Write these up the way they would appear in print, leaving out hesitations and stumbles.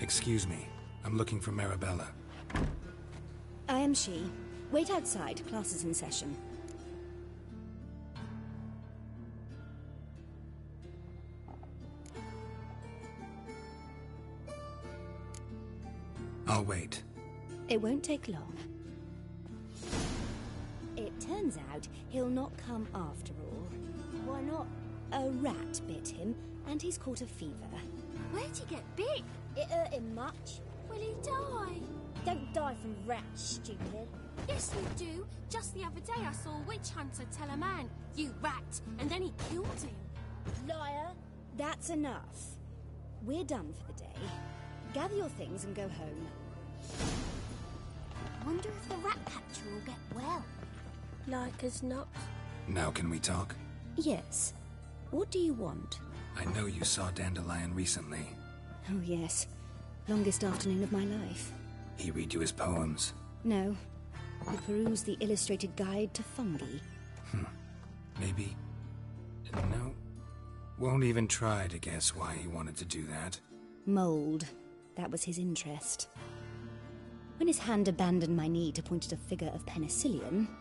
Excuse me. I'm looking for Marabella. I am she. Wait outside. Class is in session. I'll wait. It won't take long. It turns out he'll not come after all. Why not? A rat bit him, and he's caught a fever. Where'd he get bit? It hurt him much. Will he die? Don't die from rats, stupid. Yes, you do. Just the other day I saw a witch hunter tell a man, "You rat," and then he killed him. Liar. That's enough. We're done for the day. Gather your things and go home. Wonder if the rat catcher will get well. Like as not. Now can we talk? Yes. What do you want? I know you saw Dandelion recently. Oh, yes. Longest afternoon of my life. He read you his poems? No. I perused the illustrated guide to fungi. Maybe. No. Won't even try to guess why he wanted to do that. Mold. That was his interest. When his hand abandoned my knee to point at a figure of penicillium...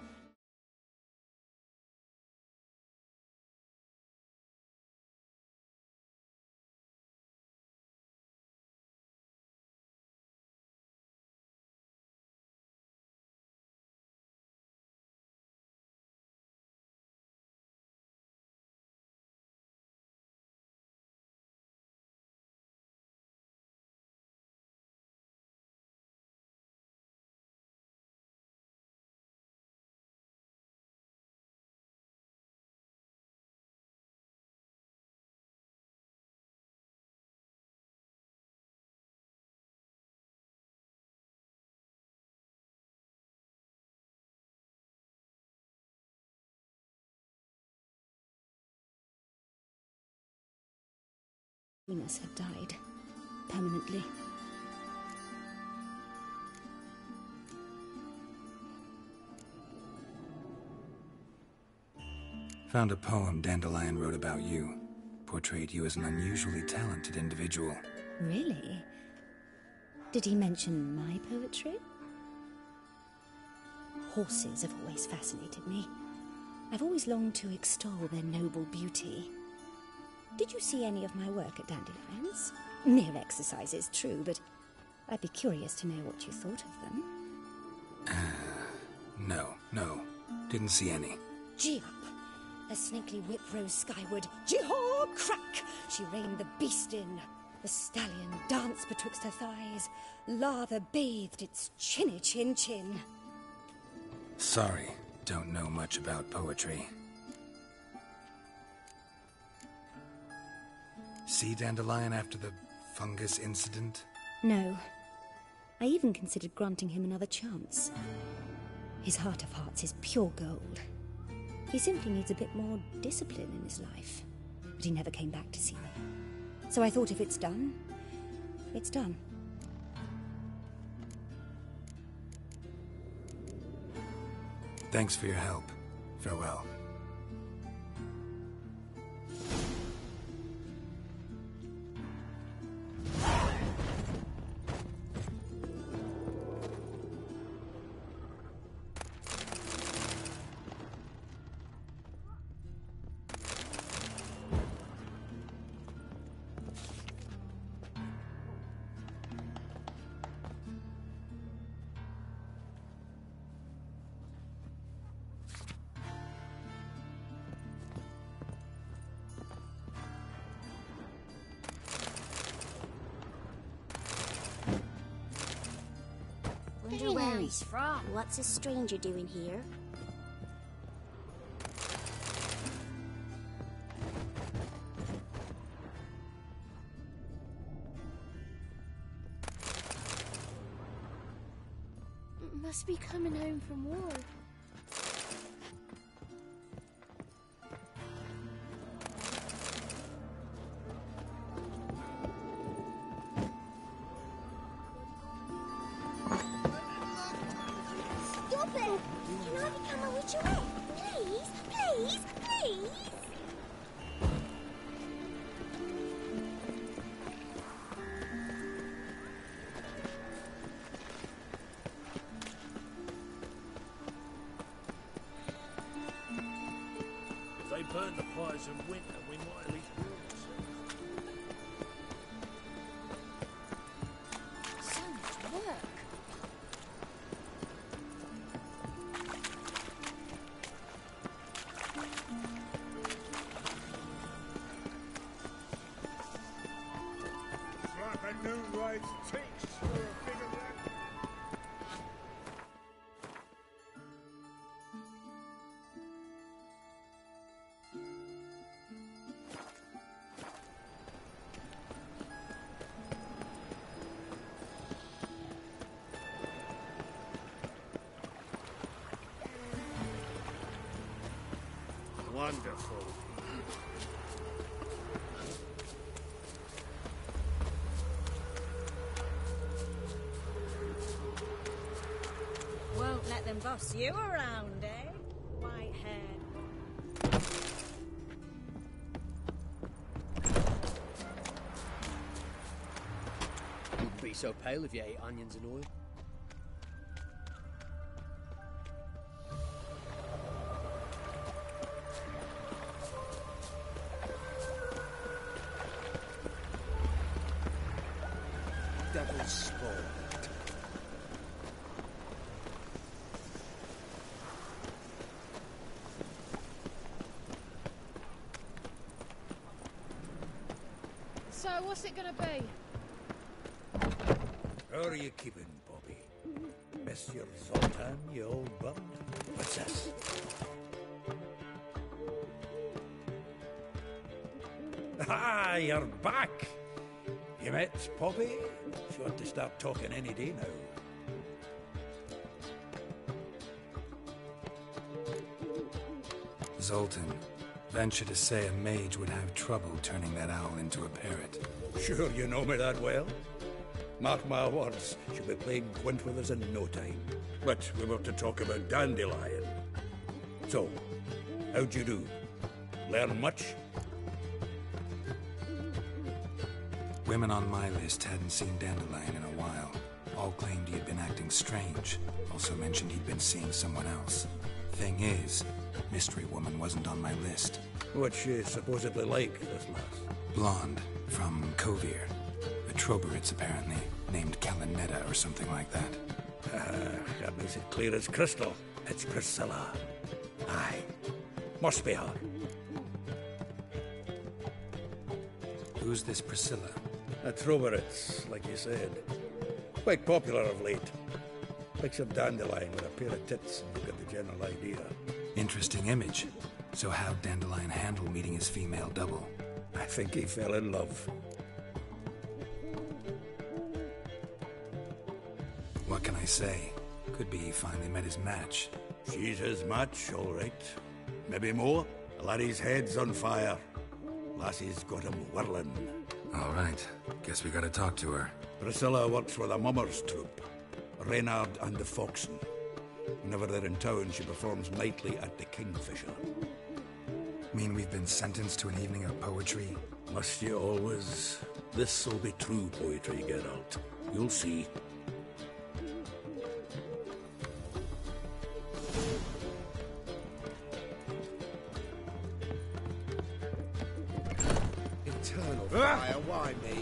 Venus had died. Permanently. Found a poem Dandelion wrote about you. Portrayed you as an unusually talented individual. Really? Did he mention my poetry? Horses have always fascinated me. I've always longed to extol their noble beauty. Did you see any of my work at Dandelions? Mere exercises, true, but I'd be curious to know what you thought of them. No. Didn't see any. Gee up! A snakely whip rose skyward. Jee-haw! Crack! She reined the beast in. The stallion danced betwixt her thighs. Lather bathed its chinny chin. Sorry, don't know much about poetry. See Dandelion after the fungus incident? No. I even considered granting him another chance. His heart of hearts is pure gold. He simply needs a bit more discipline in his life. But he never came back to see me. So I thought if it's done, it's done. Thanks for your help. Farewell. Wonder where he's from. What's a stranger doing here? Must be coming home from war. Stop it! Can I become a witcherette? Please! burn the pyres in winter, we might at least warm ourselves. So much work. It's like a new race teach for a bigger lad. Wonderful. Won't let them boss you around, eh? White-haired. Wouldn't be so pale if you ate onions and oil. Devil's spawn. So, what's it gonna be? How are you keeping, Bobby? Miss your Zoltan, you old bum? What's this? Ah, you're back! You met Poppy? She ought to start talking any day now. Zoltan, venture to say a mage would have trouble turning that owl into a parrot. Sure you know me that well. Mark my words, she'll be playing quint with us in no time. But we were to talk about Dandelion. So, how'd you do? Learn much? Women on my list hadn't seen Dandelion in a while. All claimed he had been acting strange. Also mentioned he'd been seeing someone else. Thing is, Mystery Woman wasn't on my list. What's she supposedly like, this lass? Blonde, from Kovir. A Troberits, apparently, named Kalinetta or something like that. That makes it clear as crystal. It's Priscilla. Aye. Must be her. Who's this Priscilla? A Troberits, like you said. Quite popular of late. Picture Dandelion with a pair of tits and you get the general idea. Interesting image. So how'd Dandelion handle meeting his female double? I think he fell in love. What can I say? Could be he finally met his match. She's his match, all right. Maybe more. The laddie's head's on fire. Lassie's got him whirling. All right. Guess we gotta talk to her. Priscilla works for the Mummers troupe. Reynard and the Foxen. Whenever they're in town, she performs nightly at the Kingfisher. Mean we've been sentenced to an evening of poetry? Must you always? This'll be true poetry, Geralt. You'll see. Eternal fire, why me?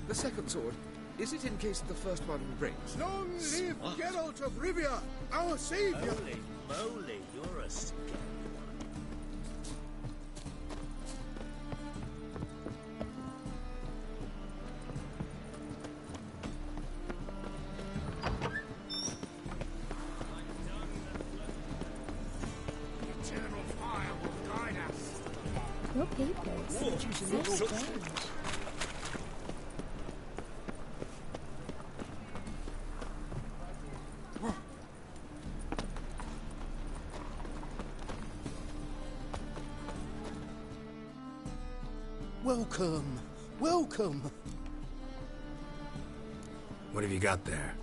The second sword, is it in case the first one breaks? Long live Geralt of Rivia, our savior! Holy moly, you're a scary one. The eternal fire will guide us. Your people seem so strange. Welcome. Welcome. What have you got there?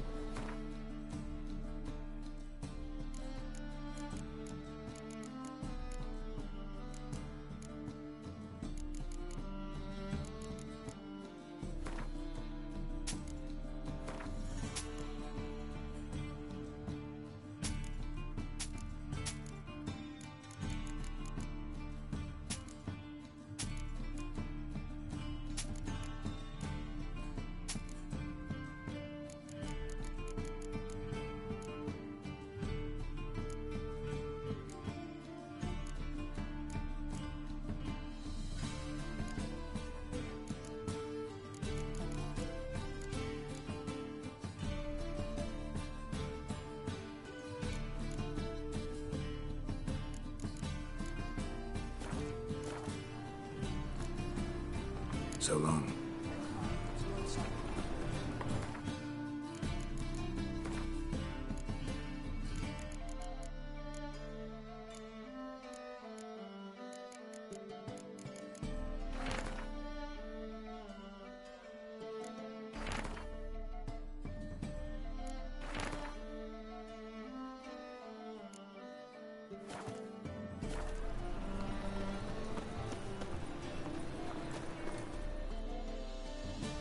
So long.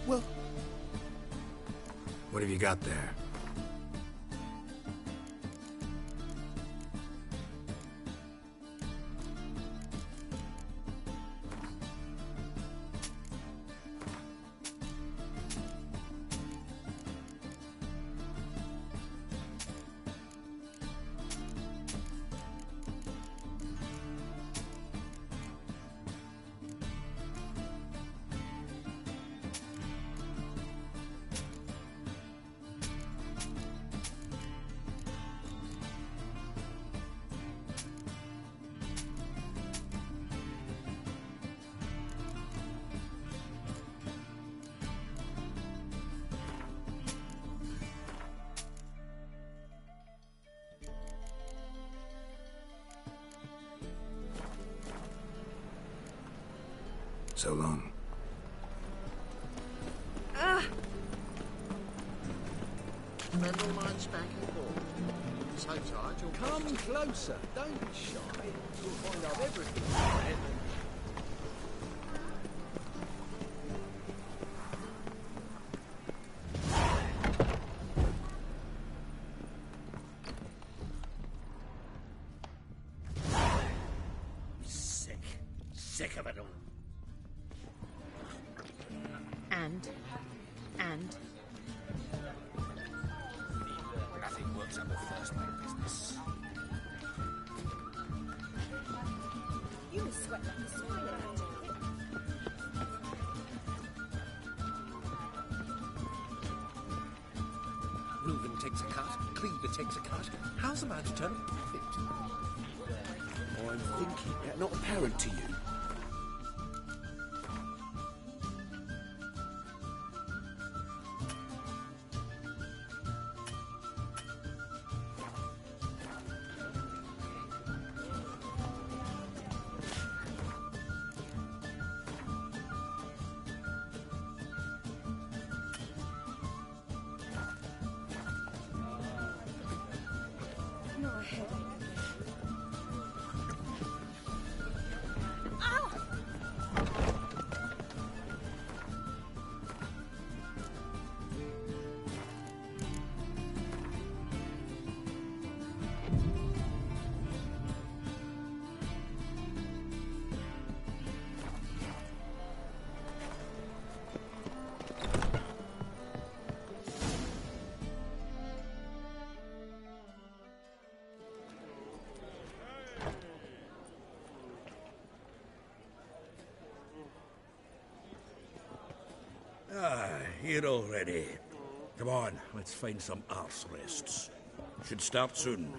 Well, What have you got there? So long. Metal lines back and forth. So tight, you'll Come closer. Don't be shy. You'll find out everything. Sick of it all. And Nothing works up a first-rate business. You must sweat like a swine about it. Reuben takes a cut, Cleaver takes a cut. How's the man to turn a profit? I'm thinking that not apparent to you. My head. Here already. Come on, let's find some arse rests. Should start soon.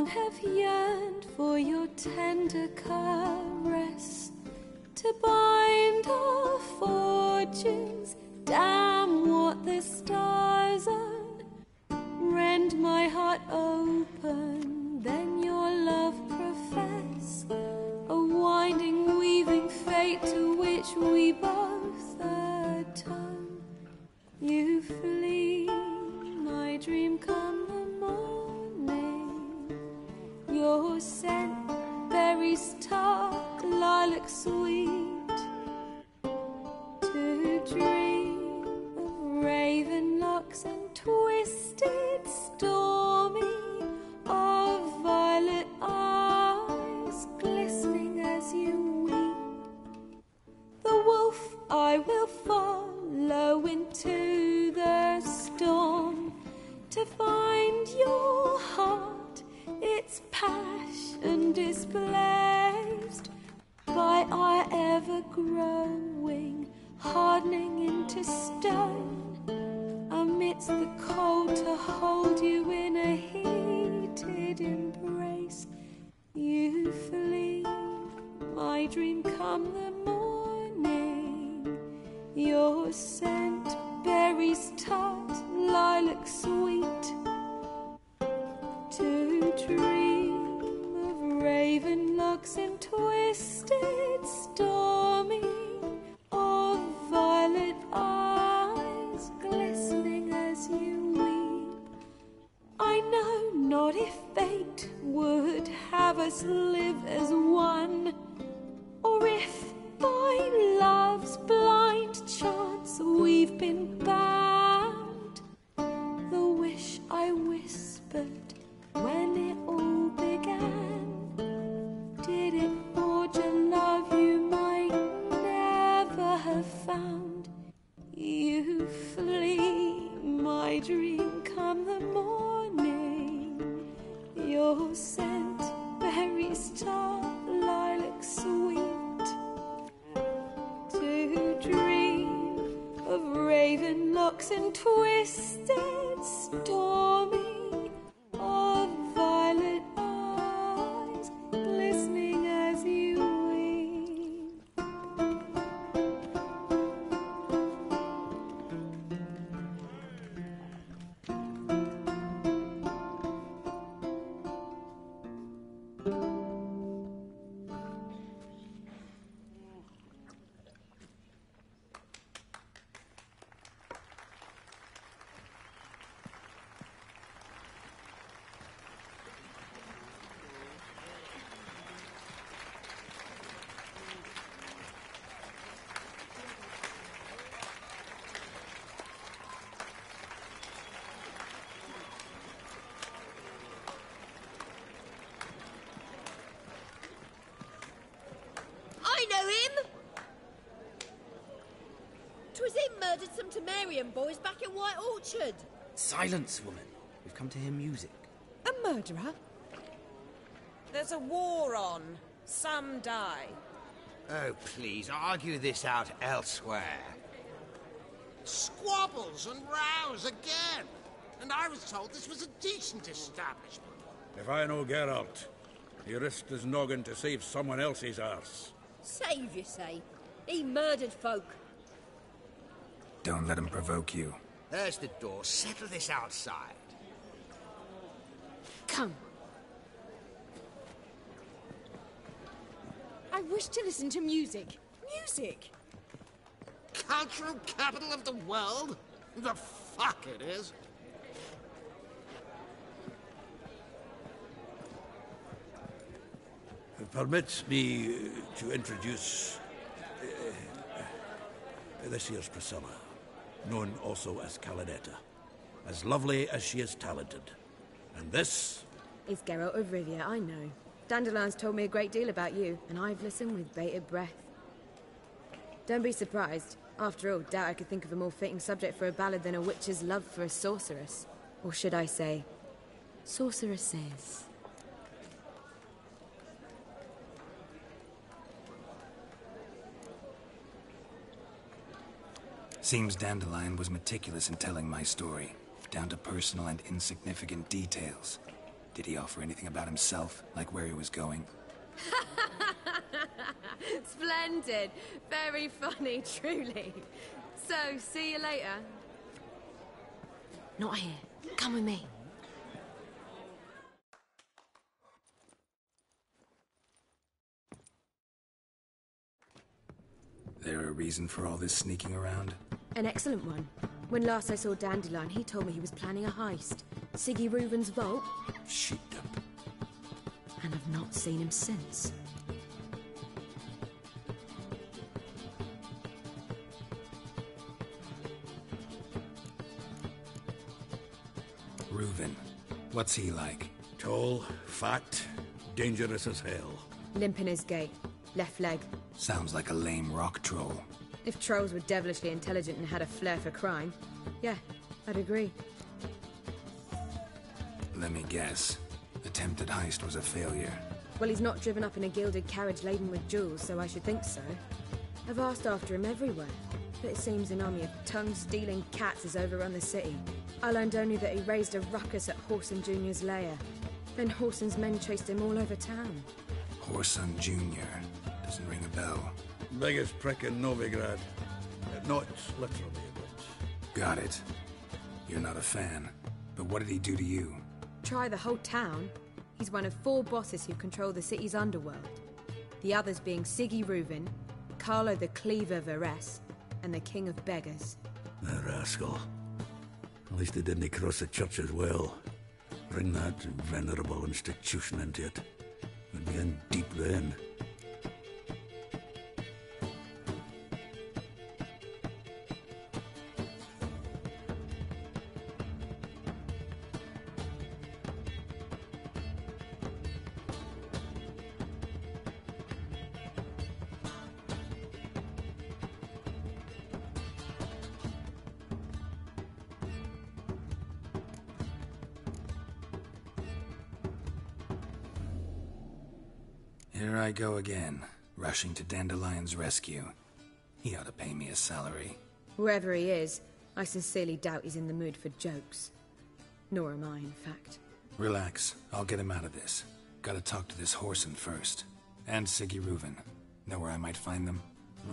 long have yearned for your tender caress, to bind our fortunes. Damn what the stars are. Rend my heart open, then your love profess. A winding, weaving fate to which we both atone. You flee, my dream come the morning. Your scent, berries tart, lilac sweet. To dream of raven locks and twisted, stormy, of violet eyes glistening as you weep. The wolf I will follow into the storm, to find your heart, its passion displaced by our ever-growing, hardening into stone, amidst the cold to hold you in a heated embrace. You flee, my dream come the morning. Your scent, berries tart, lilac sweet. To dream of raven locks and twisted, stormy, of violet eyes glistening as you weep. I know not if fate would have us live as one, or if by love's blind chance we've been bound. The wish I whispered when it all began, did it forge a love you might never have found? You flee, my dream come the morning. Your scent, berries tart, lilac sweet. To dream of raven locks and twisted, stormy, of violet eyes glistening as you weep. I know him! 'Twas him murdered some Temerian boys back in White Orchard. Silence, woman. We've come to hear music. A murderer? There's a war on. Some die. Oh, please, argue this out elsewhere. Squabbles and rows again. And I was told this was a decent establishment. If I know Geralt, he risked his noggin to save someone else's arse. Save, you say? He murdered folk. Don't let him provoke you. There's the door. Settle this outside. Come. I wish to listen to music. Music! Cultural capital of the world? The fuck it is. Permit me to introduce this here's Priscilla, known also as Calinetta, as lovely as she is talented. And this is Geralt of Rivia, I know. Dandelion's told me a great deal about you, and I've listened with bated breath. Don't be surprised. After all, doubt I could think of a more fitting subject for a ballad than a witch's love for a sorceress. Or should I say, sorceresses. Seems Dandelion was meticulous in telling my story, down to personal and insignificant details. Did he offer anything about himself, like where he was going? Splendid. Very funny, truly. So, see you later. Not here. Come with me. There a reason for all this sneaking around? An excellent one. When last I saw Dandelion, he told me he was planning a heist. Siggy Reuven's vault. Sheepdom. And I've not seen him since. Reuven. What's he like? Tall, fat, dangerous as hell. Limp in his gait. Left leg. Sounds like a lame rock troll. If trolls were devilishly intelligent and had a flair for crime, yeah, I'd agree. Let me guess. Attempted heist was a failure. Well, he's not driven up in a gilded carriage laden with jewels, so I should think so. I've asked after him everywhere, but it seems an army of tongue-stealing cats has overrun the city. I learned only that he raised a ruckus at Whoreson Jr.'s lair. Then Whoreson's men chased him all over town. Whoreson Jr. Doesn't ring a bell. Biggest prick in Novigrad. Not literally, but... Got it. You're not a fan. But what did he do to you? Try the whole town. He's one of 4 bosses who control the city's underworld. The others being Siggy Reuven, Carlo the Cleaver Varese, and the King of Beggars. The rascal. At least they didn't cross the church as well. Bring that venerable institution into it. We'd be in deep then. Here I go again, rushing to Dandelion's rescue. He ought to pay me a salary. Wherever he is, I sincerely doubt he's in the mood for jokes. Nor am I, in fact. Relax. I'll get him out of this. Gotta talk to this Whoreson first. And Siggy Reuven. Know where I might find them?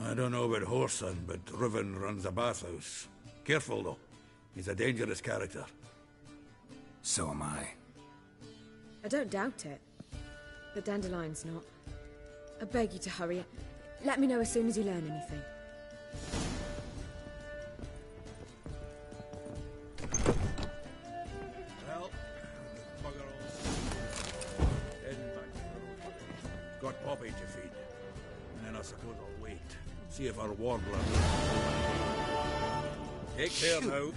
I don't know about Whoreson, but Reuven runs a bathhouse. Careful, though. He's a dangerous character. So am I. I don't doubt it. But Dandelion's not. I beg you to hurry. Let me know as soon as you learn anything. Well, bugger all. Heading back to the road. Got Poppy to feed. And then I suppose I'll wait. See if our warbler... Take care now.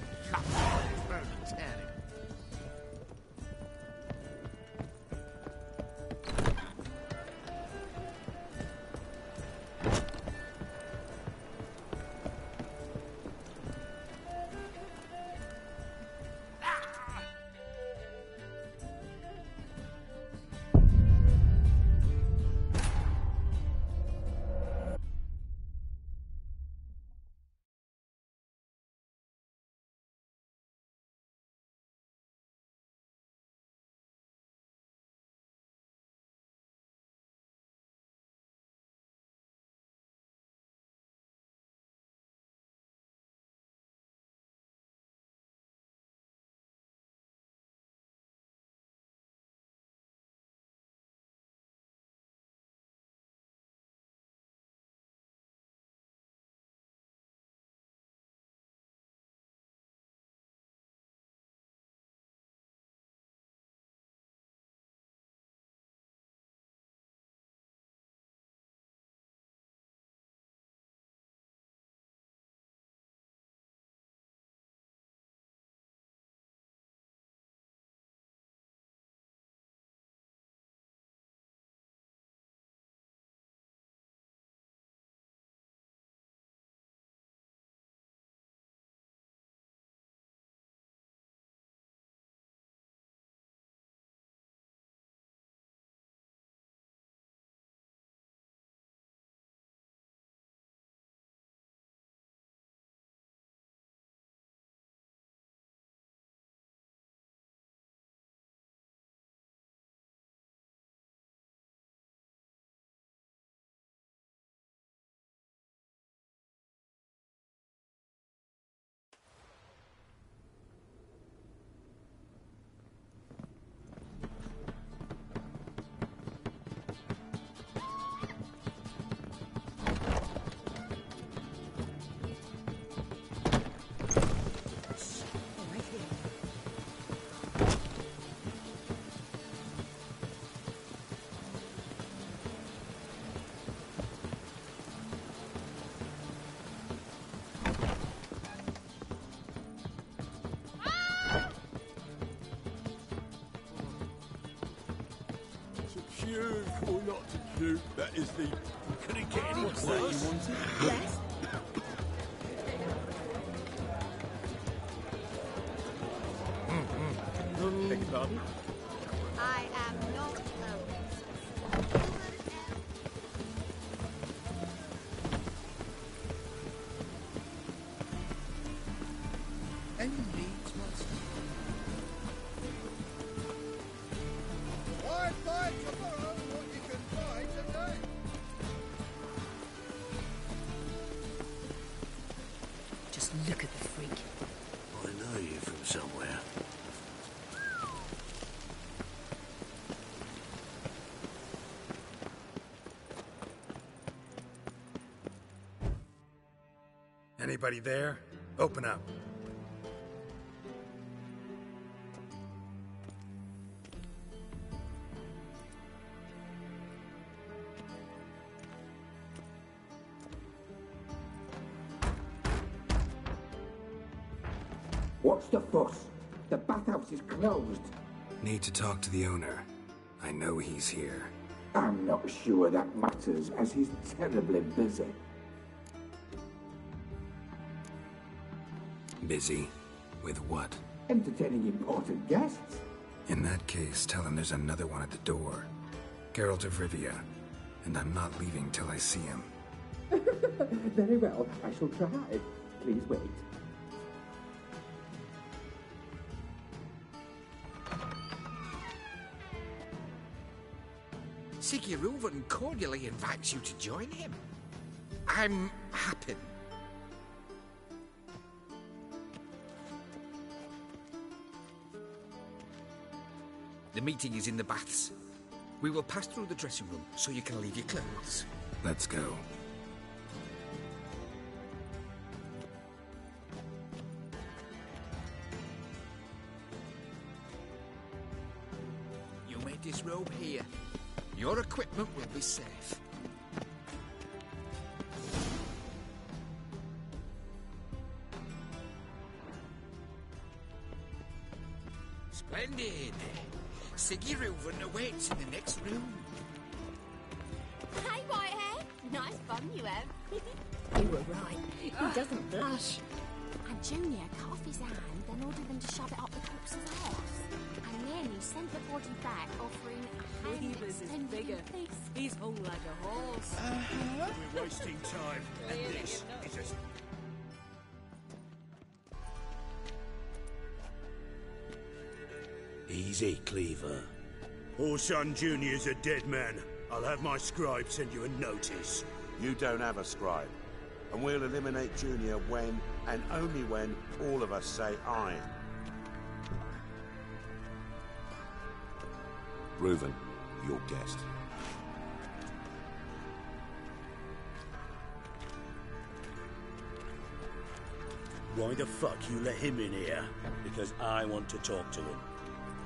is the... Can it get any worse? Yes? Beg your pardon? I am not Any needs, master? Why buy tomorrow what you can buy today? Just look at the freak. I know you from somewhere. Anybody there? Open up. What's the fuss? The bathhouse is closed. Need to talk to the owner. I know he's here. I'm not sure that matters, as he's terribly busy. Busy? With what? Entertaining important guests. In that case, tell him there's another one at the door. Geralt of Rivia. And I'm not leaving till I see him. Very well, I shall try. Please wait. Sigurd cordially invites you to join him. I'm happy. The meeting is in the baths. We will pass through the dressing room so you can leave your clothes. Let's go. You may disrobe here. Your equipment will be safe. Splendid. Sigurd awaits in the next room. Hey, Whitehead. Nice bum you have. You were right. He doesn't blush. And Junior cut off his hand, then ordered them to shove it up the corpse's arse. And then he sent the body back, offering a hand Cleaver's is extended bigger. piece. He's hung like a horse. We're wasting time, and this is a... Easy, Cleaver. Orson Jr.'s a dead man. I'll have my scribe send you a notice. You don't have a scribe. And we'll eliminate Junior when, and only when, all of us say aye. Reuven, your guest. Why the fuck you let him in here? Because I want to talk to him.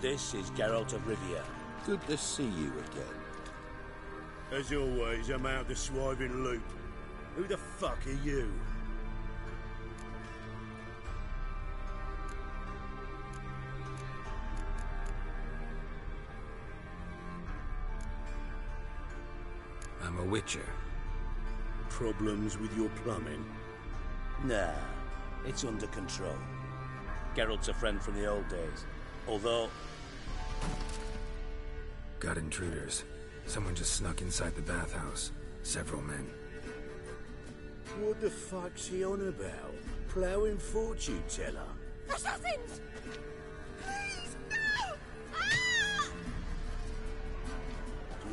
This is Geralt of Rivia. Good to see you again. As always, I'm out the swiving loop. Who the fuck are you? I'm a witcher. Problems with your plumbing? Nah, it's under control. Geralt's a friend from the old days. Although... Got intruders. Someone just snuck inside the bathhouse. Several men. What the fuck's he on about? Ploughing fortune teller? Assassins! Please, no! Ah!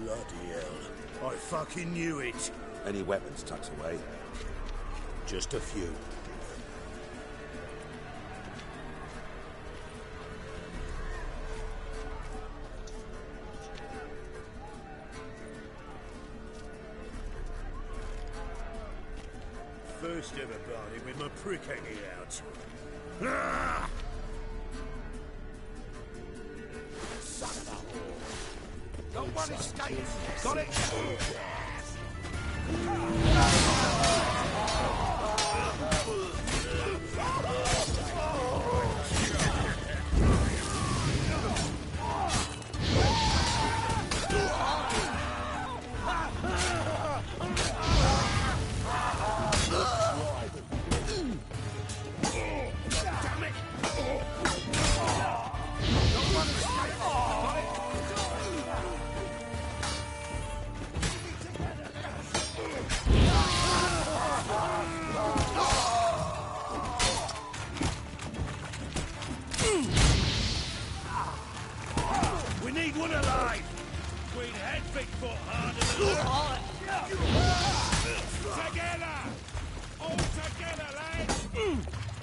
Bloody hell. I fucking knew it. Any weapons tucked away? Just a few. First ever party with my prick hanging out. Ah! Son of a whore. Don't worry, stay. Got it?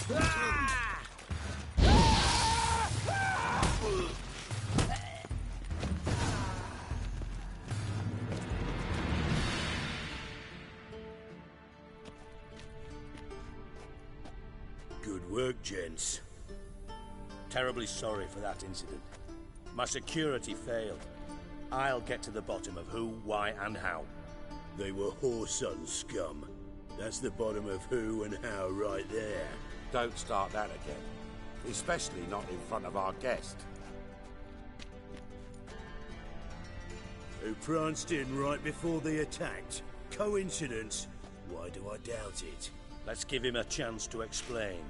Good work, gents. Terribly sorry for that incident. My security failed. I'll get to the bottom of who, why, and how. They were whoreson scum. That's the bottom of who and how right there. Don't start that again. Especially not in front of our guest. Who pranced in right before they attacked. Coincidence? Why do I doubt it? Let's give him a chance to explain.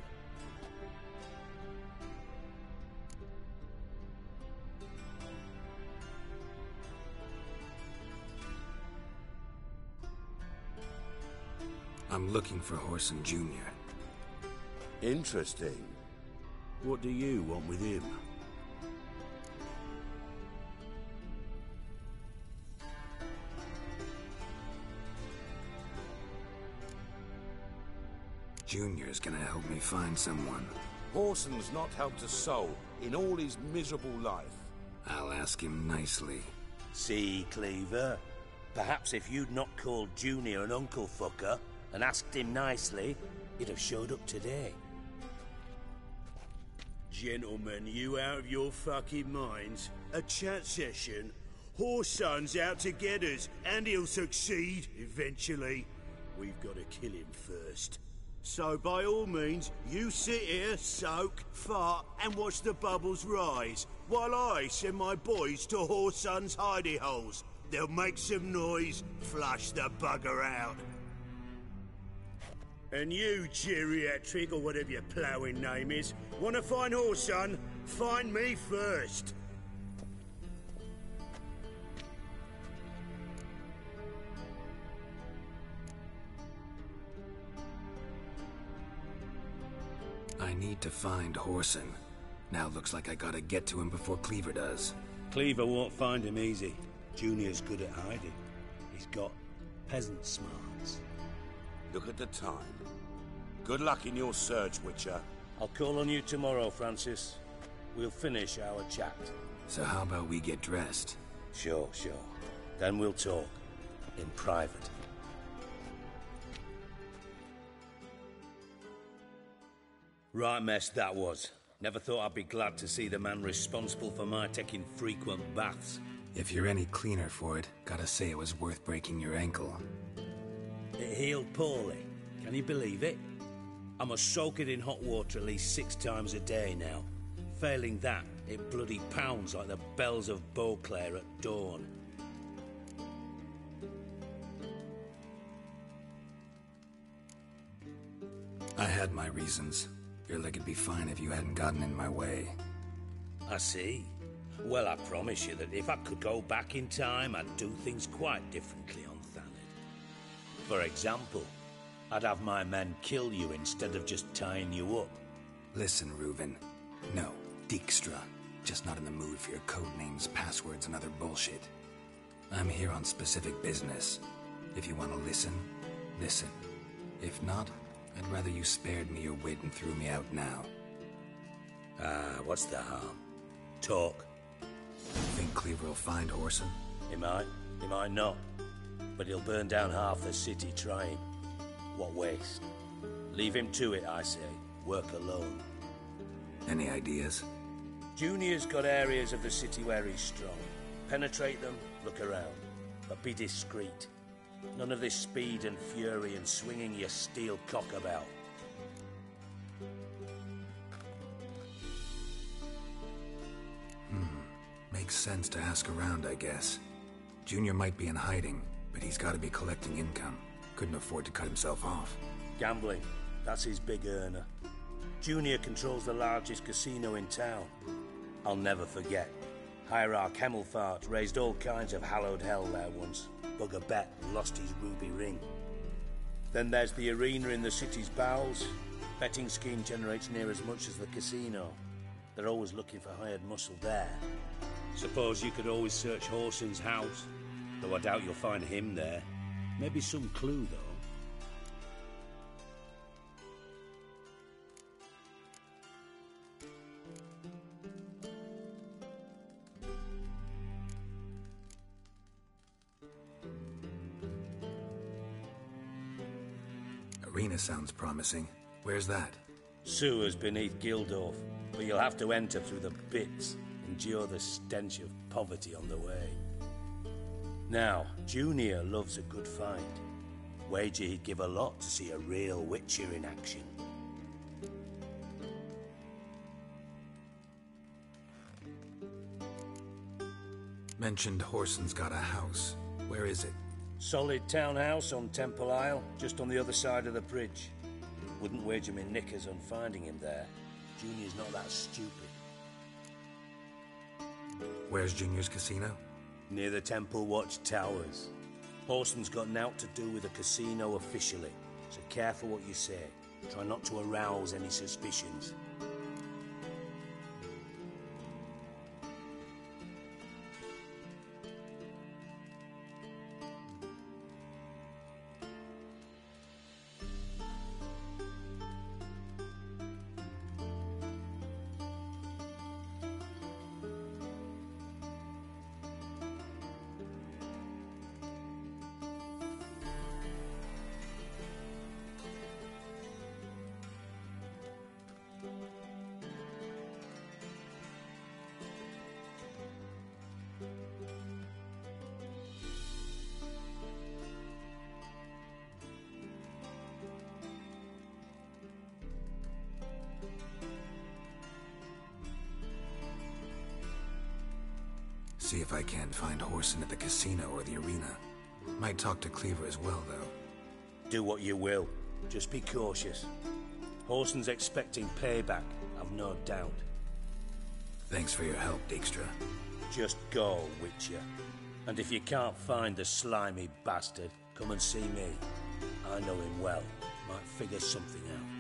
I'm looking for Whoreson Jr. Interesting. What do you want with him? Junior's gonna help me find someone. Whoreson's not helped a soul in all his miserable life. I'll ask him nicely. See, Cleaver? Perhaps if you'd not called Junior an uncle fucker and asked him nicely, he'd have showed up today. Gentlemen, you out of your fucking minds? A chat session? Whoreson's out to get us, and he'll succeed, eventually. We've got to kill him first. So by all means, you sit here, soak, fart, and watch the bubbles rise, while I send my boys to Whoreson's hidey holes. They'll make some noise, flush the bugger out. And you, geriatric, or whatever your ploughing name is, want to find Whoreson? Find me first. I need to find Whoreson. Now looks like I gotta get to him before Cleaver does. Cleaver won't find him easy. Junior's good at hiding. He's got peasant smarts. Look at the time. Good luck in your search, Witcher. I'll call on you tomorrow, Francis. We'll finish our chat. So how about we get dressed? Sure. Then we'll talk. In private. Right mess that was. Never thought I'd be glad to see the man responsible for my taking frequent baths. If you're any cleaner for it, gotta say it was worth breaking your ankle. It healed poorly. Can you believe it? I must soak it in hot water at least 6 times a day now. Failing that, it bloody pounds like the bells of Beauclair at dawn. I had my reasons. Your leg would be fine if you hadn't gotten in my way. I see. Well, I promise you that if I could go back in time, I'd do things quite differently on Thanedd. For example, I'd have my men kill you instead of just tying you up. Listen, Reuven. No, Dijkstra. Just not in the mood for your code names, passwords, and other bullshit. I'm here on specific business. If you want to listen, listen. If not, I'd rather you spared me your wit and threw me out now. What's the harm? Talk. Think Cleaver will find Whoreson? He might not. But he'll burn down half the city trying. What waste. Leave him to it, I say. Work alone. Any ideas? Junior's got areas of the city where he's strong. Penetrate them, look around. But be discreet. None of this speed and fury and swinging your steel cock about. Makes sense to ask around, I guess. Junior might be in hiding, but he's got to be collecting income. Couldn't afford to cut himself off. Gambling. That's his big earner. Junior controls the largest casino in town. I'll never forget. Hierarch Hemmelfart raised all kinds of hallowed hell there once. Bugger bet lost his ruby ring. Then there's the arena in the city's bowels. Betting scheme generates near as much as the casino. They're always looking for hired muscle there. Suppose you could always search Whoreson's house. Though I doubt you'll find him there. Maybe some clue, though. Arena sounds promising. Where's that? Sewers beneath Gildorf, but you'll have to enter through the bits, endure the stench of poverty on the way. Now, Junior loves a good fight. Wager he'd give a lot to see a real Witcher in action. Mentioned Horson's got a house. Where is it? Solid townhouse on Temple Isle, just on the other side of the bridge. Wouldn't wager me knickers on finding him there. Junior's not that stupid. Where's Junior's casino? Near the Temple Watch Towers. Horson's got naught to do with the casino officially, so careful what you say. Try not to arouse any suspicions. See if I can't find Horson at the casino or the arena. Might talk to Cleaver as well, though. Do what you will. Just be cautious. Horson's expecting payback, I've no doubt. Thanks for your help, Dijkstra. Just go, Witcher. And if you can't find the slimy bastard, come and see me. I know him well. Might figure something out.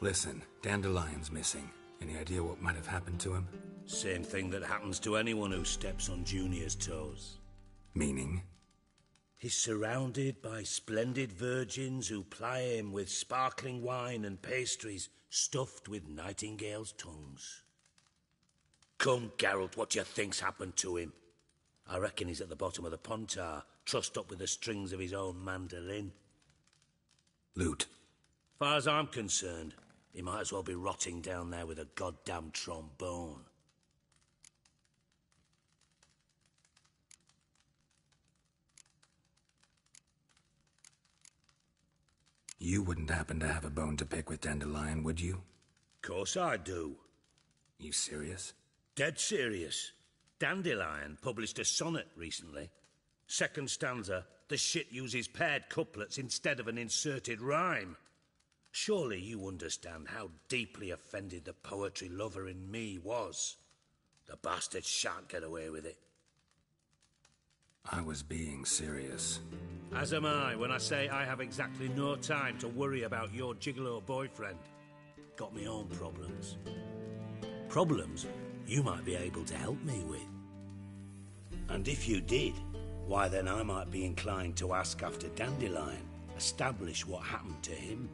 Listen, Dandelion's missing. Any idea what might have happened to him? Same thing that happens to anyone who steps on Junior's toes. Meaning? He's surrounded by splendid virgins who ply him with sparkling wine and pastries stuffed with nightingales' tongues. Come, Geralt, what do you think's happened to him? I reckon he's at the bottom of the Pontar, trussed up with the strings of his own mandolin. Loot. Far as I'm concerned, he might as well be rotting down there with a goddamn trombone. You wouldn't happen to have a bone to pick with Dandelion, would you? Course I do. You serious? Dead serious. Dandelion published a sonnet recently. Second stanza, the shit uses paired couplets instead of an inserted rhyme. Surely you understand how deeply offended the poetry lover in me was. The bastard shan't get away with it. I was being serious. As am I when I say I have exactly no time to worry about your gigolo boyfriend. Got me own problems. Problems you might be able to help me with. And if you did, why then I might be inclined to ask after Dandelion, establish what happened to him.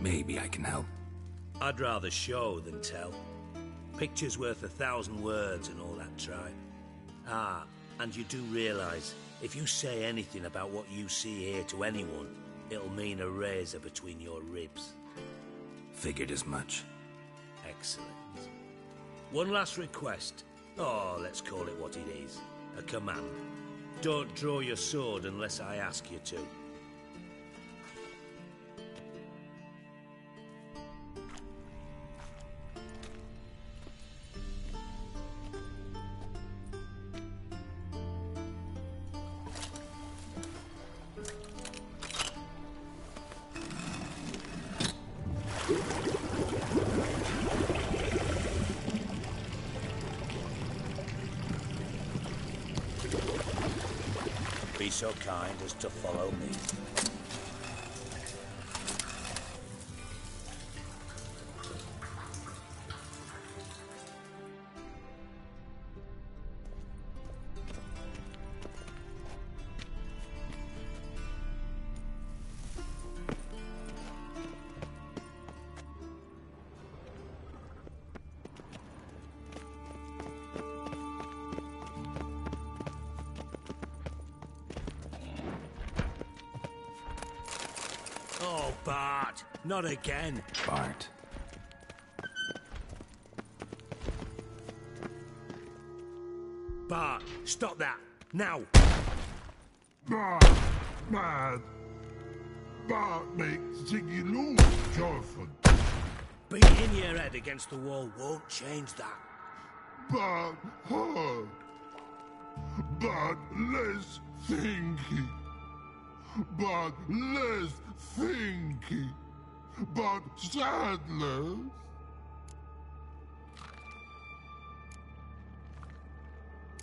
Maybe I can help. I'd rather show than tell. Picture's worth 1,000 words and all that tripe. Ah, and you do realise, if you say anything about what you see here to anyone, it'll mean a razor between your ribs. Figured as much. Excellent. One last request. Oh, let's call it what it is. A command. Don't draw your sword unless I ask you to. Be so kind as to follow me. Bart, not again. Bart. Bart, stop that, now. Bart, mad. Bart makes Ziggy lose, Jorford. Beating your head against the wall won't change that. Bart hurt. Bart less thinky. Bart less thinky. Bart sadless.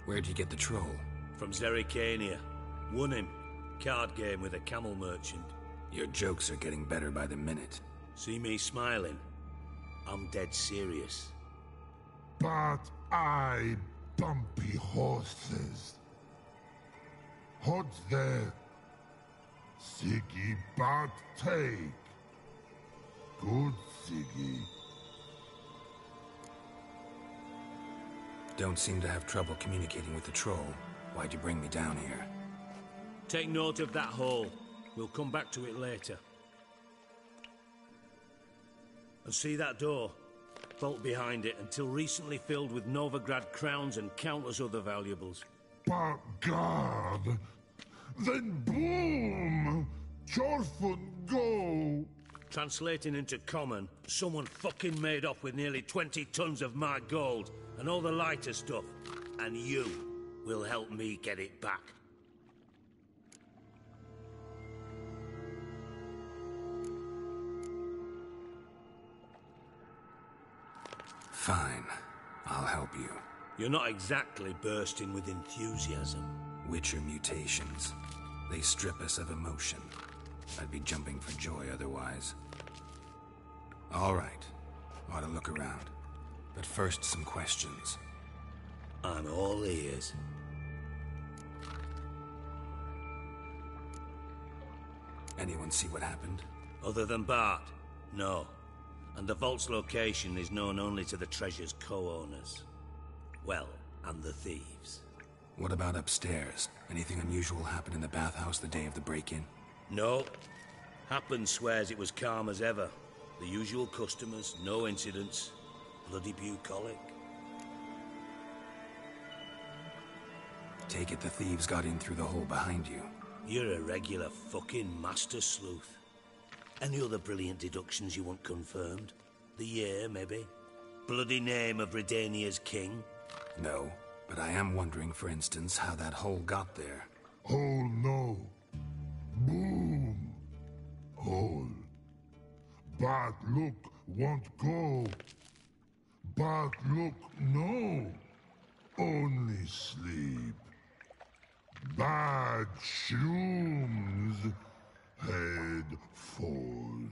Where'd you get the troll? From Zerrikania. Won him. Card game with a camel merchant. Your jokes are getting better by the minute. See me smiling? I'm dead serious. But I bumpy horses. Hot there. Siggy Bart take. Good Siggy. Don't seem to have trouble communicating with the troll. Why'd you bring me down here? Take note of that hole. We'll come back to it later. And see that door? Vault behind it, until recently filled with Novigrad crowns and countless other valuables. But God! Then boom! Jorfun go! Translating into common, someone fucking made off with nearly 20 tons of my gold, and all the lighter stuff. And you will help me get it back. Fine. I'll help you. You're not exactly bursting with enthusiasm. Witcher mutations. They strip us of emotion. I'd be jumping for joy otherwise. All right. Ought to look around. But first, some questions. I'm all ears. Anyone see what happened? Other than Bart? No. And the vault's location is known only to the treasure's co-owners. Well, and the thieves. What about upstairs? Anything unusual happen in the bathhouse the day of the break-in? No. Happen swears it was calm as ever. The usual customers, no incidents. Bloody bucolic. Take it the thieves got in through the hole behind you. You're a regular fucking master sleuth. Any other brilliant deductions you want confirmed? The year, maybe? Bloody name of Redania's king? No, but I am wondering, for instance, how that hole got there. Hole no. Boom. Hole. Bart look won't go. Bart look no. Only sleep. Bad shrooms. Head falls.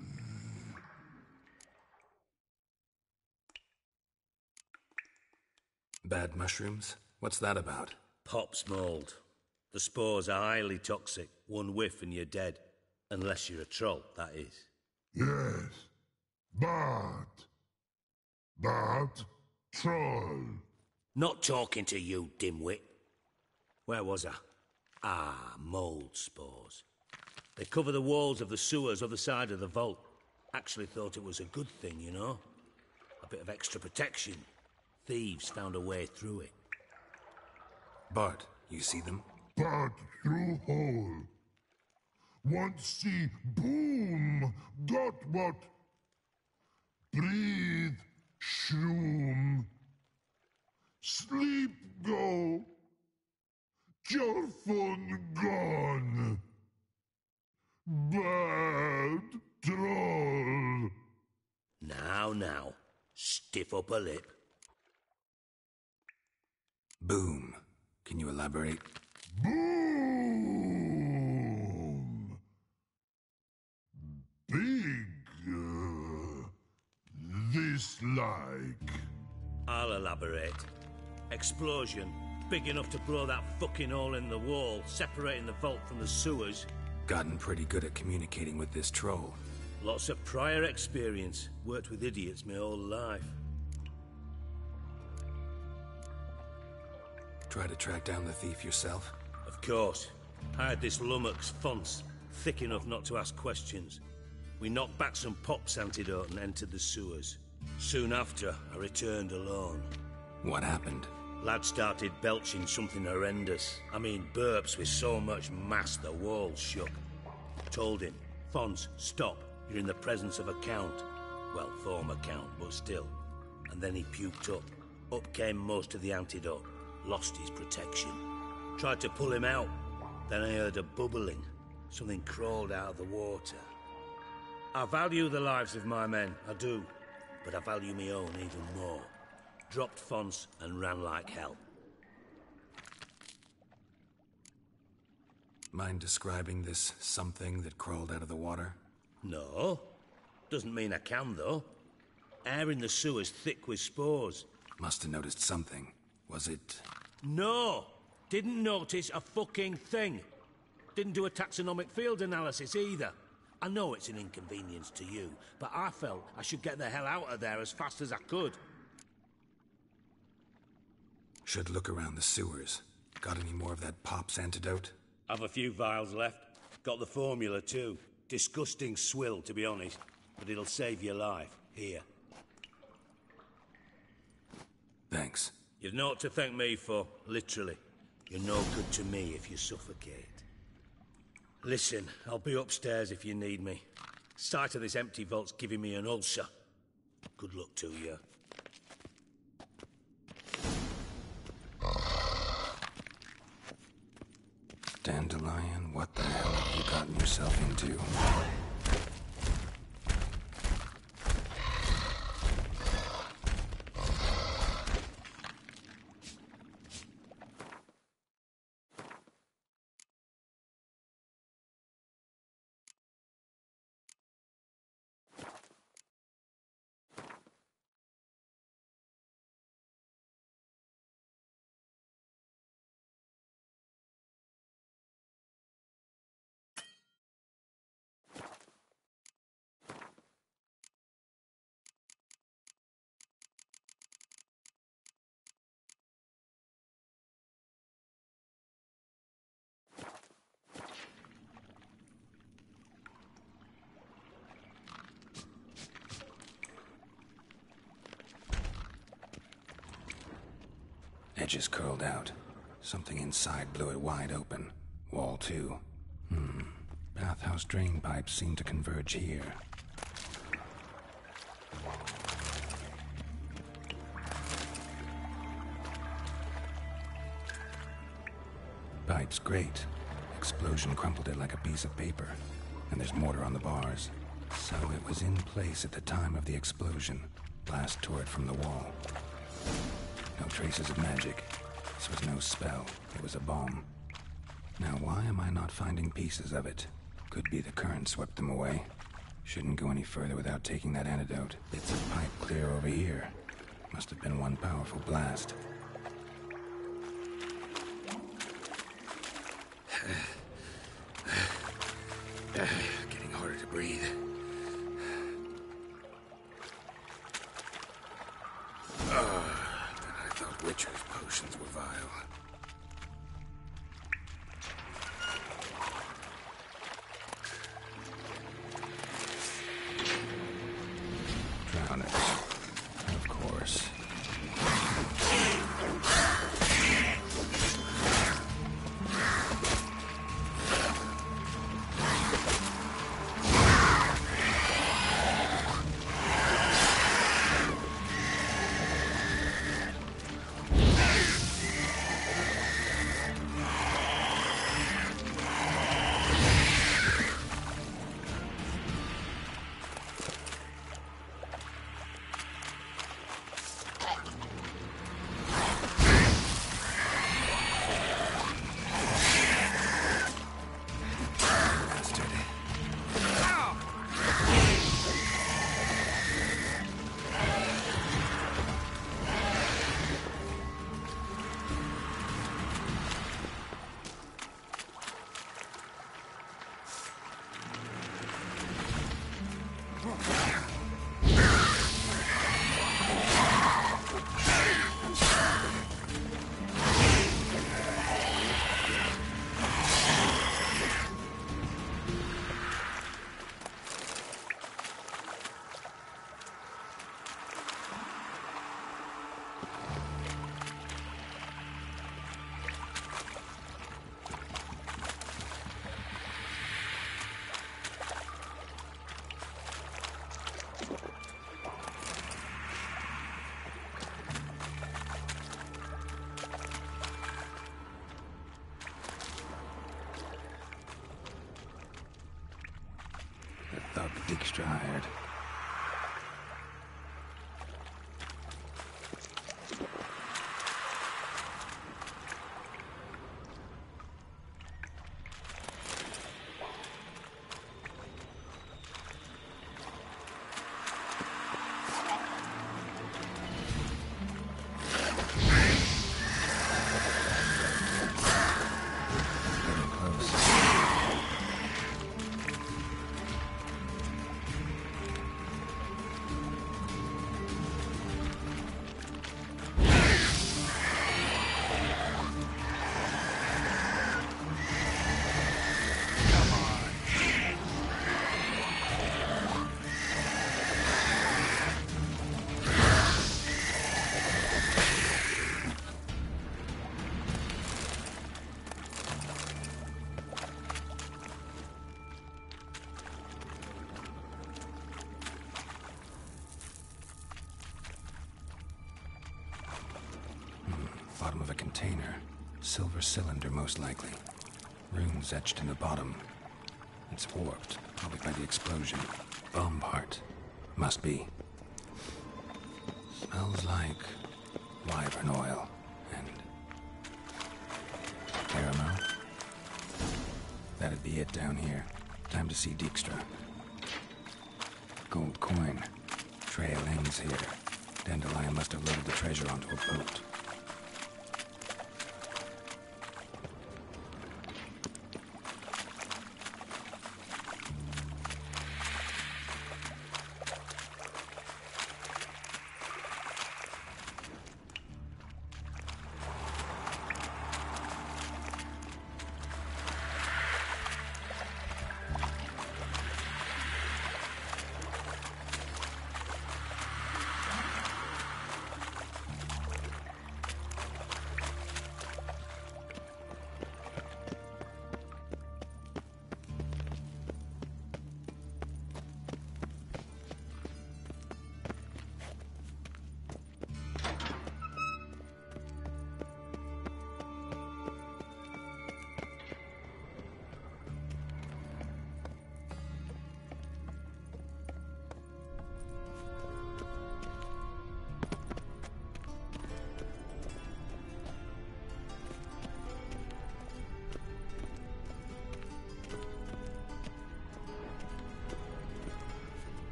Bad mushrooms? What's that about? Pop's mold. The spores are highly toxic. One whiff and you're dead. Unless you're a troll, that is. Yes. Bart. Bart. Troll. Not talking to you, dimwit. Where was I? Ah, mold spores. They cover the walls of the sewers other side of the vault. Actually thought it was a good thing, you know? A bit of extra protection. Thieves found a way through it. Bart, you see them? Bart through hole. Want see boom. Got what? Breathe. Shroom. Sleep go. Jorfun gone. Bad troll. Now. Stiff up a lip. Boom. Can you elaborate? Boom. Big. This like. I'll elaborate. Explosion. Big enough to blow that fucking hole in the wall, separating the vault from the sewers. Gotten pretty good at communicating with this troll. Lots of prior experience. Worked with idiots my whole life. Try to track down the thief yourself? Of course. I had this lummox Fonce, thick enough not to ask questions. We knocked back some Pop's antidote and entered the sewers. Soon after, I returned alone. What happened? Lad started belching something horrendous. I mean, burps with so much mass the walls shook. Told him, Fons, stop. You're in the presence of a count. Well, former count, but still. And then he puked up. Up came most of the antidote. Lost his protection. Tried to pull him out. Then I heard a bubbling. Something crawled out of the water. I value the lives of my men, I do. But I value my own even more. Dropped Fons and ran like hell. Mind describing this something that crawled out of the water? No. Doesn't mean I can, though. Air in the sewer's thick with spores. Must have noticed something. Was it... No! Didn't notice a fucking thing. Didn't do a taxonomic field analysis either. I know it's an inconvenience to you, but I felt I should get the hell out of there as fast as I could. Should look around the sewers. Got any more of that Pop's antidote? I've a few vials left. Got the formula too. Disgusting swill, to be honest. But it'll save your life. Here. Thanks. You've naught to thank me for, literally. You're no good to me if you suffocate. Listen, I'll be upstairs if you need me. Sight of this empty vault's giving me an ulcer. Good luck to you. Dandelion, what the hell have you gotten yourself into? Edges curled out. Something inside blew it wide open. Wall too. Bathhouse drain pipes seem to converge here. Pipe's great. Explosion crumpled it like a piece of paper. And there's mortar on the bars. So it was in place at the time of the explosion. Blast tore it from the wall. No traces of magic. This was no spell. It was a bomb. Now, why am I not finding pieces of it? Could be the current swept them away. Shouldn't go any further without taking that antidote. Bits of pipe clear over here. Must have been one powerful blast. Getting harder to breathe. I thought Witcher's potions were vile. Drowners. Of course. Dijkstra hired. Bottom of a container. Silver cylinder, most likely. Runes etched in the bottom. It's warped, probably by the explosion. Bomb part. Must be. Smells like wyvern oil and caramel. That'd be it down here. Time to see Dijkstra. Gold coin. Trail ends here. Dandelion must have loaded the treasure onto a boat.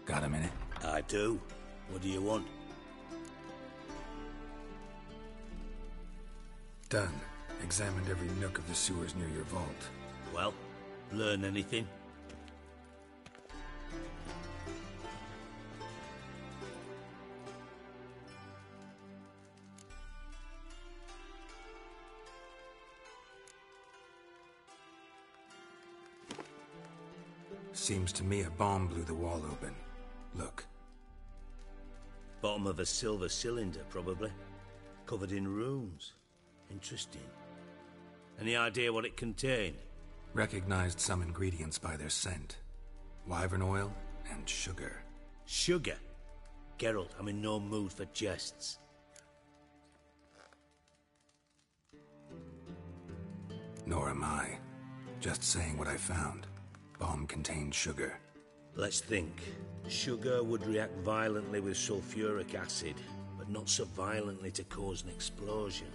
Got a minute? I do. What do you want? Done. Examined every nook of the sewers near your vault. Well, learn anything? Seems to me a bomb blew the wall open. Look. Bottom of a silver cylinder, probably. Covered in runes. Interesting. Any idea what it contained? Recognized some ingredients by their scent. Wyvern oil and sugar. Sugar? Geralt, I'm in no mood for jests. Nor am I. Just saying what I found. Bomb contained sugar. Let's think. Sugar would react violently with sulfuric acid, but not so violently to cause an explosion.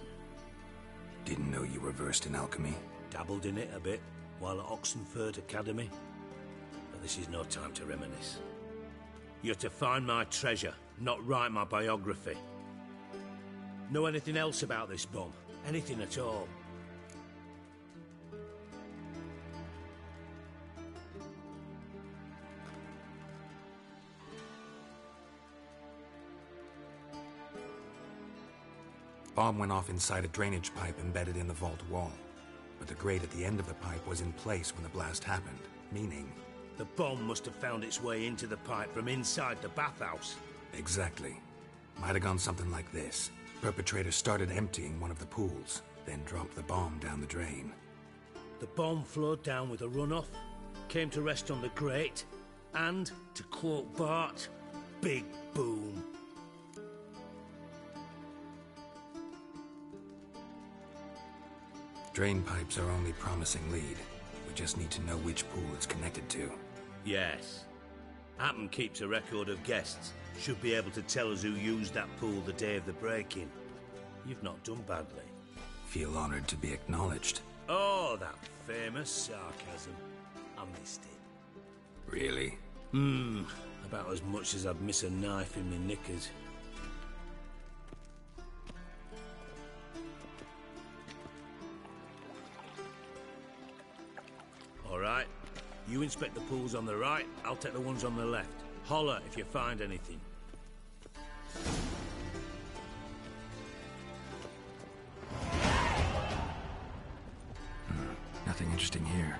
Didn't know you were versed in alchemy. Dabbled in it a bit, while at Oxenford Academy. But this is no time to reminisce. You're to find my treasure, not write my biography. Know anything else about this bomb? Anything at all. Bomb went off inside a drainage pipe embedded in the vault wall. But the grate at the end of the pipe was in place when the blast happened, meaning... The bomb must have found its way into the pipe from inside the bathhouse. Exactly. Might have gone something like this. Perpetrator started emptying one of the pools, then dropped the bomb down the drain. The bomb flowed down with a runoff, came to rest on the grate, and, to quote Bart, big boom. Drain pipes are only promising lead. We just need to know which pool it's connected to. Yes. Appen keeps a record of guests. Should be able to tell us who used that pool the day of the break-in. You've not done badly. Feel honored to be acknowledged. Oh, that famous sarcasm. I missed it. Really? About as much as I'd miss a knife in my knickers. All right. You inspect the pools on the right, I'll take the ones on the left. Holler if you find anything. Nothing interesting here.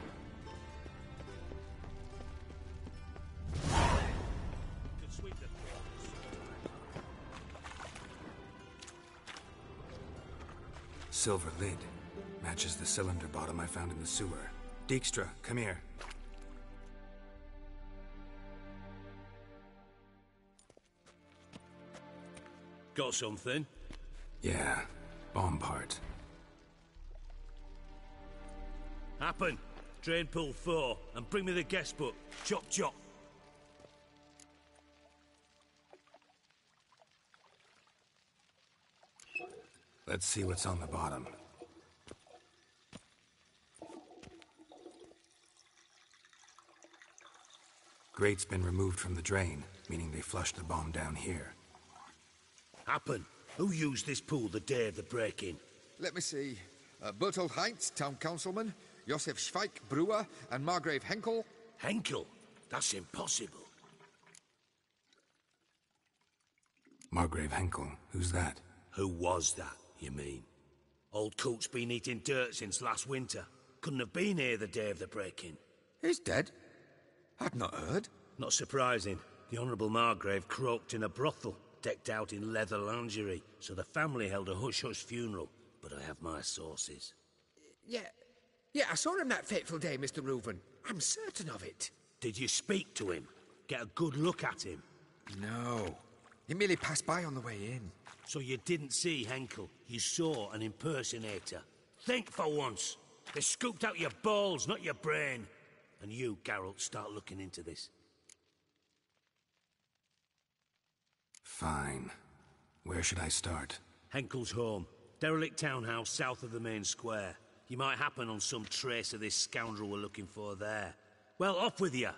Silver lid. Matches the cylinder bottom I found in the sewer. Dijkstra, come here. Got something? Yeah, bomb part. Happen. Drain pool 4, and bring me the guest book. Chop chop. Let's see what's on the bottom. Grate's been removed from the drain, meaning they flushed the bomb down here. Happen. Who used this pool the day of the break-in? Let me see. Bertold Heinz, town councilman, Josef Schweik, brewer, and Margrave Henkel. Henkel? That's impossible. Margrave Henkel? Who's that? Who was that, you mean? Old Coot's been eating dirt since last winter. Couldn't have been here the day of the break-in. He's dead? I've not heard. Not surprising. The Honourable Margrave croaked in a brothel, decked out in leather lingerie, so the family held a hush-hush funeral. But I have my sources. Yeah, I saw him that fateful day, Mr. Reuven. I'm certain of it. Did you speak to him? Get a good look at him? No. He merely passed by on the way in. So you didn't see Henkel? You saw an impersonator? Think for once. They scooped out your balls, not your brain. And you, Geralt, start looking into this. Fine. Where should I start? Henkel's home. Derelict townhouse south of the main square. You might happen on some trace of this scoundrel we're looking for there. Well, off with you!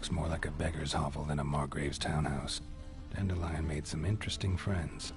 looks more like a beggar's hovel than a Margrave's townhouse. Dandelion made some interesting friends.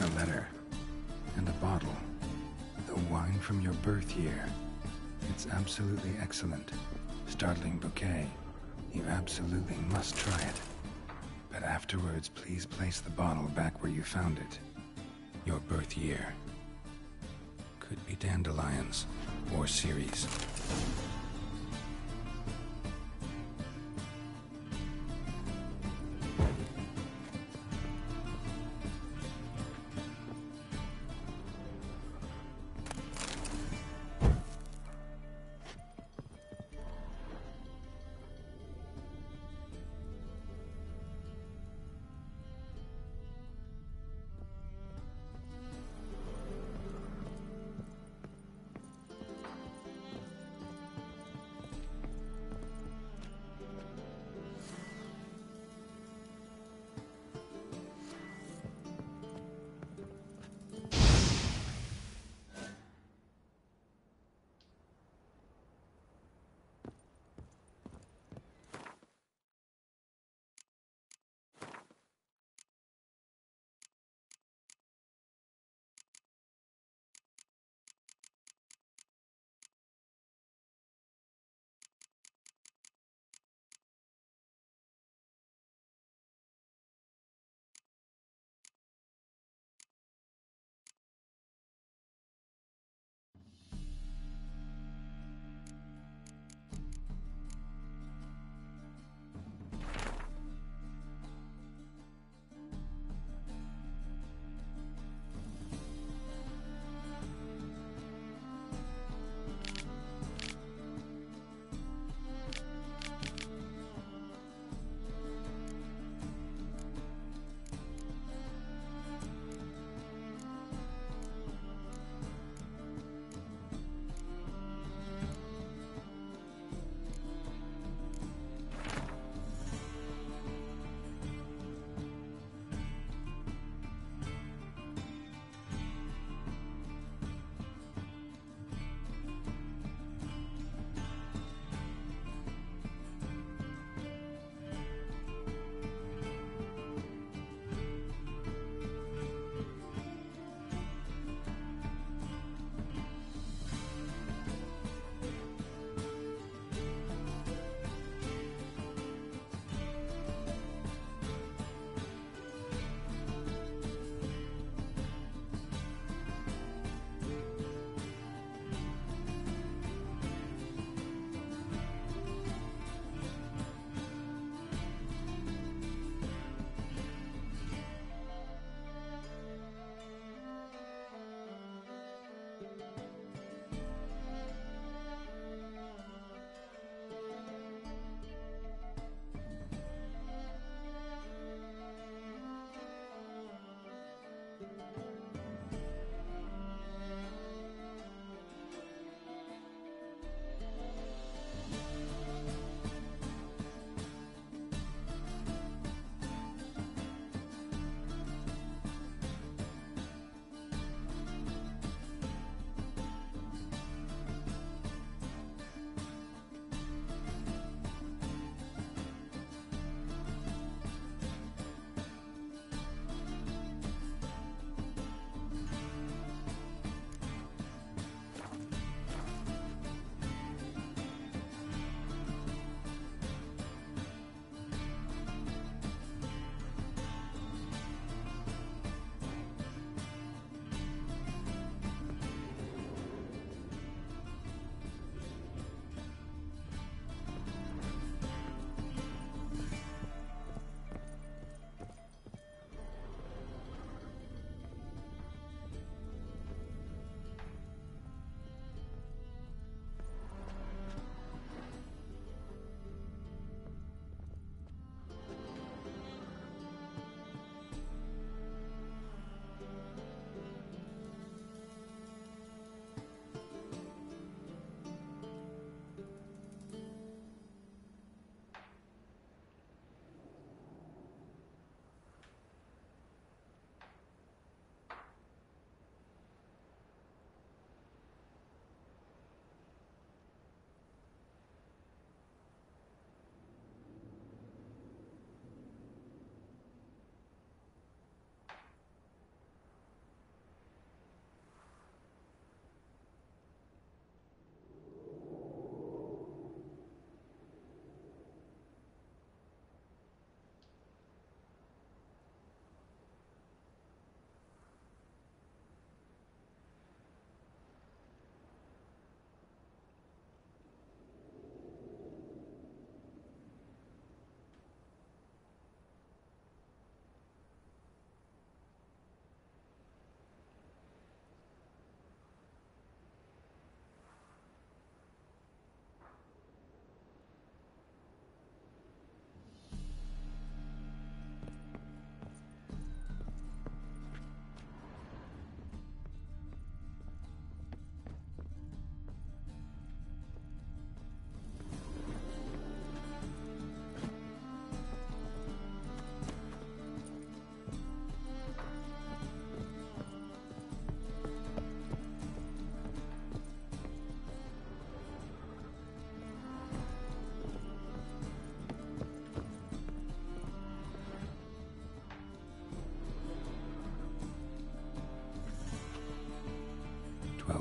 A letter. And a bottle. The wine from your birth year. It's absolutely excellent. Startling bouquet. You absolutely must try it. But afterwards, please place the bottle back where you found it. Your birth year. Could be dandelions. Or Ceres.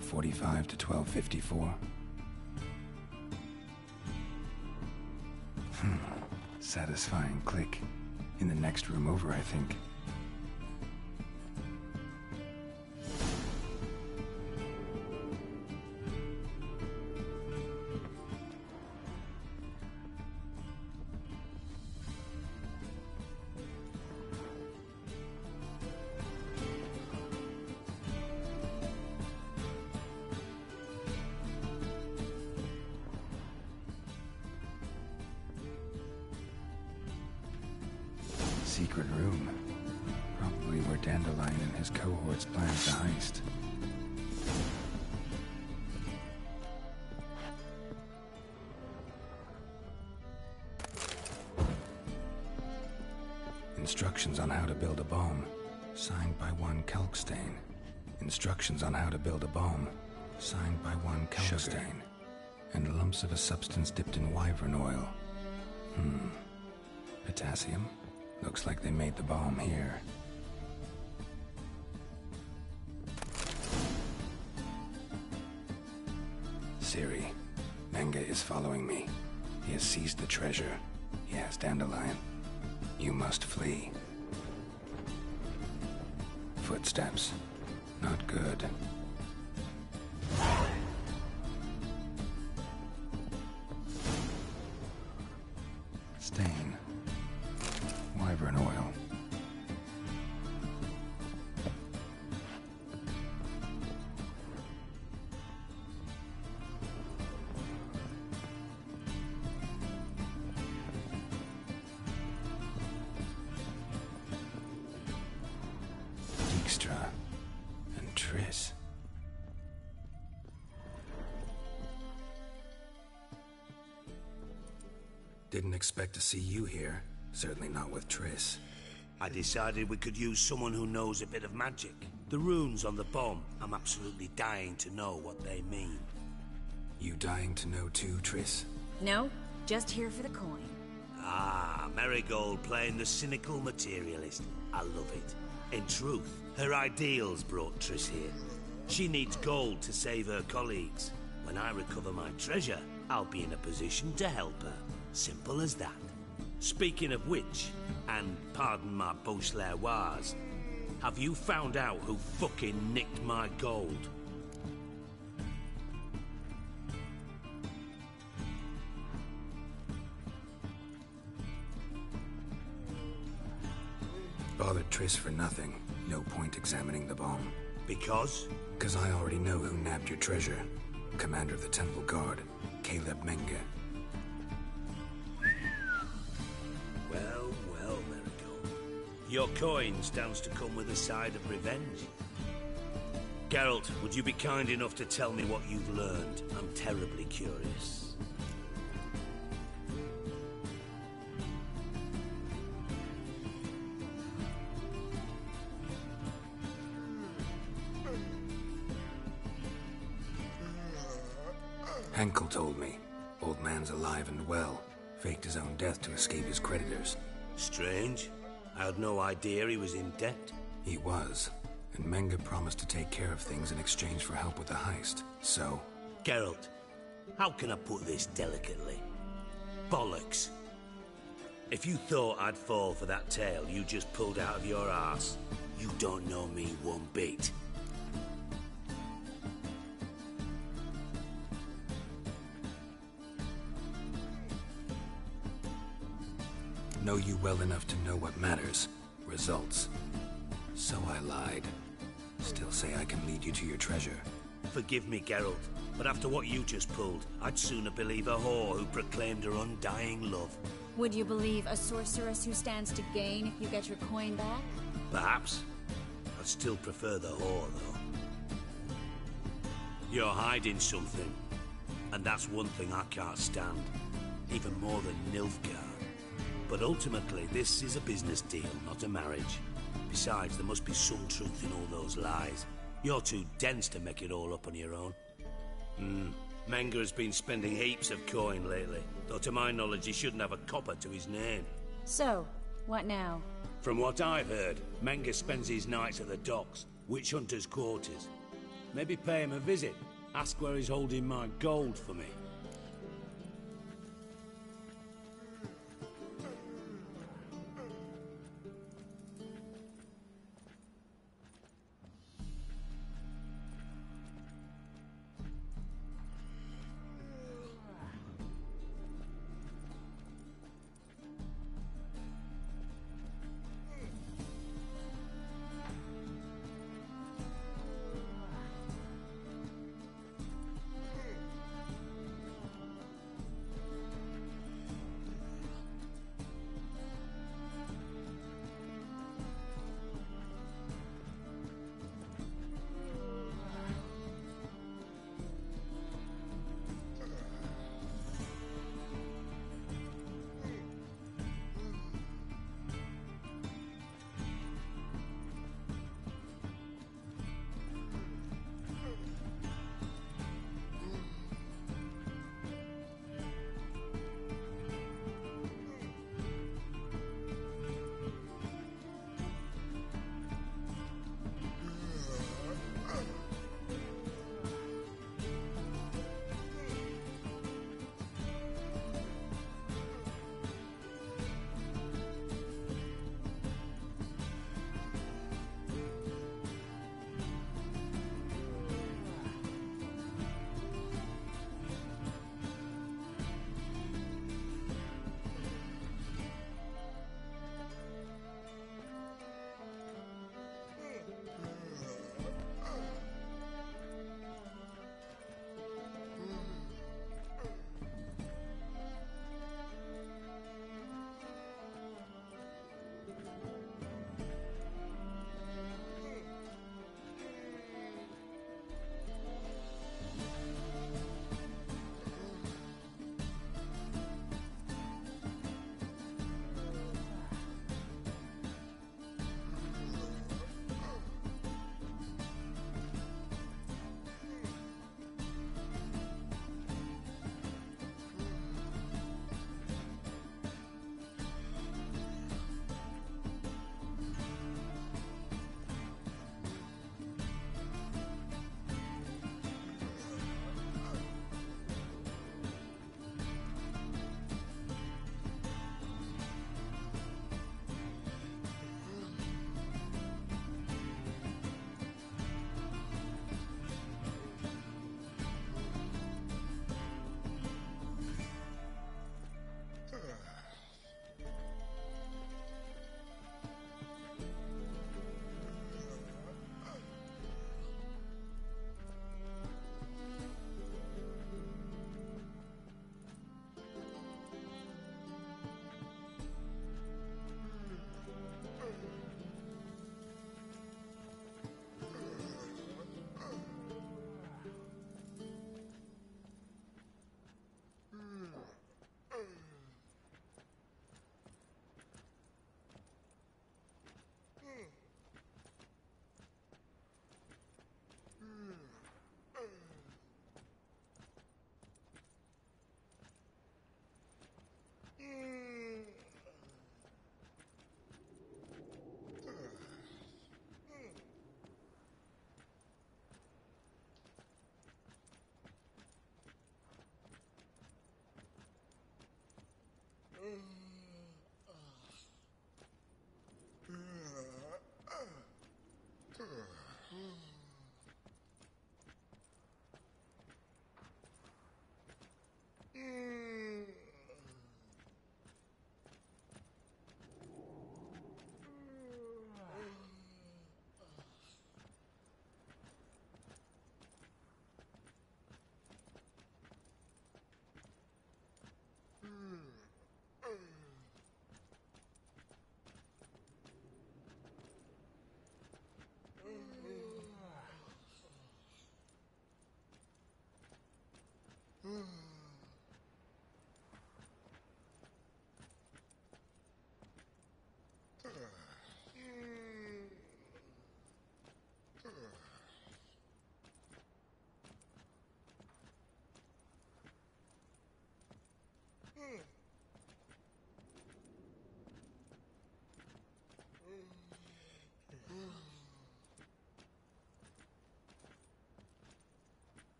1245 to 1254. Satisfying click. In the next room over, I think. Secret room. Probably where Dandelion and his cohorts planned the heist. Instructions on how to build a bomb. Signed by one Kalkstain. Instructions on how to build a bomb. Signed by one Kalkstain. And lumps of a substance dipped in wyvern oil. Potassium? Looks like they made the bomb here. Ciri, Menge is following me. He has seized the treasure. He has Dandelion. You must flee. Footsteps. Not good. Stain. Wyvern oil. Dijkstra and Triss. Didn't expect to see you here. Certainly not with Triss. I decided we could use someone who knows a bit of magic. The runes on the bomb, I'm absolutely dying to know what they mean. You dying to know too, Triss? No, just here for the coin. Ah, Marigold playing the cynical materialist. I love it. In truth, her ideals brought Triss here. She needs gold to save her colleagues. When I recover my treasure, I'll be in a position to help her. Simple as that. Speaking of which, and pardon my Beauclervoise, have you found out who fucking nicked my gold? Bothered Triss for nothing. No point examining the bomb. Because? Because I already know who nabbed your treasure. Commander of the Temple Guard, Caleb Menge. Well, Marigold. Your coin stands to come with a side of revenge. Geralt, would you be kind enough to tell me what you've learned? I'm terribly curious. Henkel told me. Old man's alive and well. Faked his own death to escape his creditors. Strange. I had no idea he was in debt. He was. And Menge promised to take care of things in exchange for help with the heist. So... Geralt, how can I put this delicately? Bollocks. If you thought I'd fall for that tale you just pulled out of your arse, you don't know me one bit. Know you well enough to know what matters. Results. So I lied. Still say I can lead you to your treasure. Forgive me, Geralt, but after what you just pulled, I'd sooner believe a whore who proclaimed her undying love. Would you believe a sorceress who stands to gain if you get your coin back? Perhaps. I'd still prefer the whore, though. You're hiding something, and that's one thing I can't stand. Even more than Nilfgaard. But ultimately, this is a business deal, not a marriage. Besides, there must be some truth in all those lies. You're too dense to make it all up on your own. Menge has been spending heaps of coin lately, though to my knowledge he shouldn't have a copper to his name. So, what now? From what I've heard, Menge spends his nights at the docks, witch hunters' quarters. Maybe pay him a visit. Ask where he's holding my gold for me.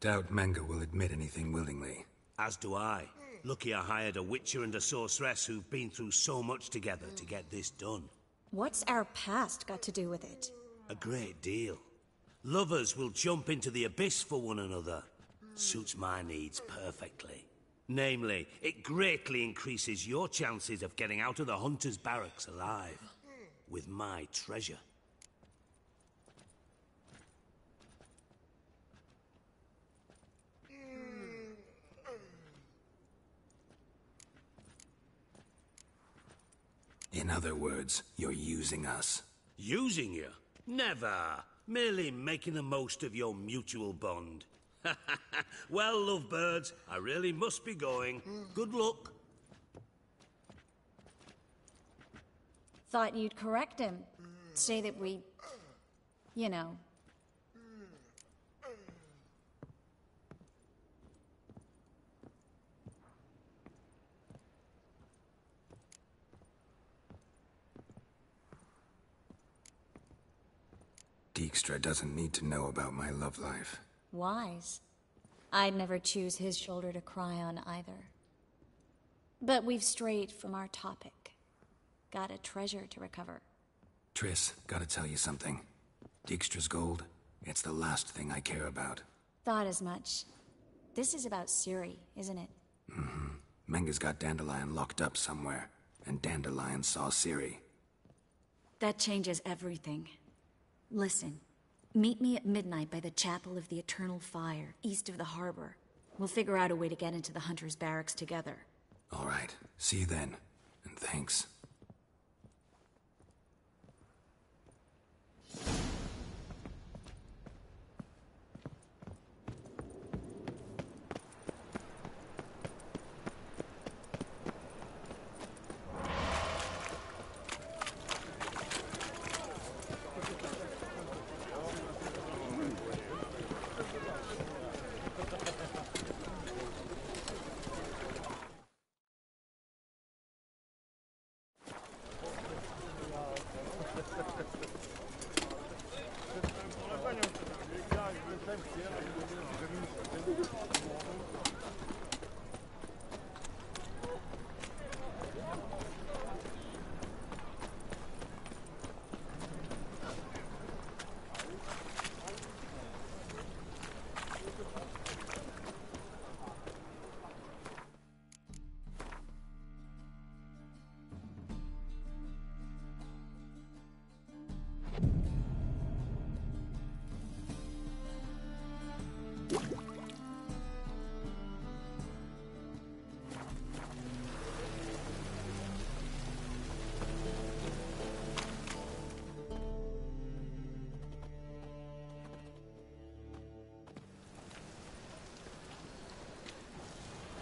Doubt Manga will admit anything willingly. As do I. Lucky I hired a witcher and a sorceress who've been through so much together to get this done. What's our past got to do with it? A great deal. Lovers will jump into the abyss for one another. Suits my needs perfectly. Namely, it greatly increases your chances of getting out of the Hunter's barracks alive. With my treasure. In other words, you're using us. Using you? Never. Merely making the most of your mutual bond. Well, lovebirds, I really must be going. Good luck. Thought you'd correct him. Say that we... you know... Dijkstra doesn't need to know about my love life. Wise. I'd never choose his shoulder to cry on either. But we've strayed from our topic. Got a treasure to recover. Triss, gotta tell you something. Dijkstra's gold, it's the last thing I care about. Thought as much. This is about Ciri, isn't it? Mm-hmm. Menga's got Dandelion locked up somewhere, and Dandelion saw Ciri. That changes everything. Listen, meet me at midnight by the Chapel of the Eternal Fire, east of the harbor. We'll figure out a way to get into the Hunter's barracks together. All right, see you then, and thanks.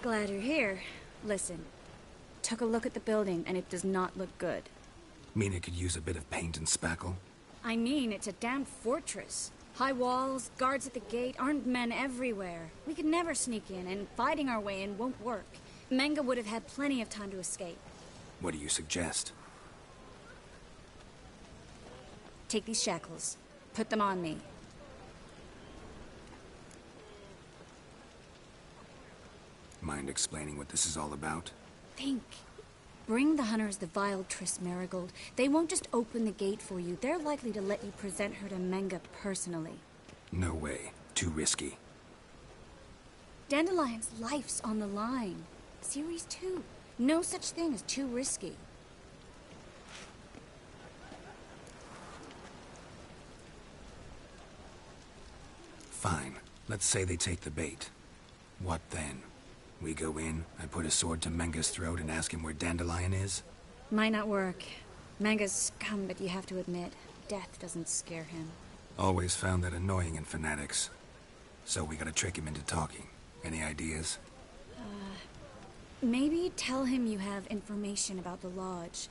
Glad you're here. Listen, took a look at the building and it does not look good. Mean it could use a bit of paint and spackle? I mean, it's a damn fortress. High walls, guards at the gate, armed men everywhere. We could never sneak in, and fighting our way in won't work. Manga would have had plenty of time to escape. What do you suggest? Take these shackles. Put them on me. Mind explaining what this is all about? Think. Bring the hunters the vile Triss Marigold. They won't just open the gate for you. They're likely to let you present her to Manga personally. No way. Too risky. Dandelion's life's on the line. Ciri's too. No such thing as too risky. Fine. Let's say they take the bait. What then? We go in, I put a sword to Menga's throat and ask him where Dandelion is? Might not work. Manga's scum, but you have to admit, death doesn't scare him. Always found that annoying in fanatics. So we gotta trick him into talking. Any ideas? Maybe tell him you have information about the Lodge.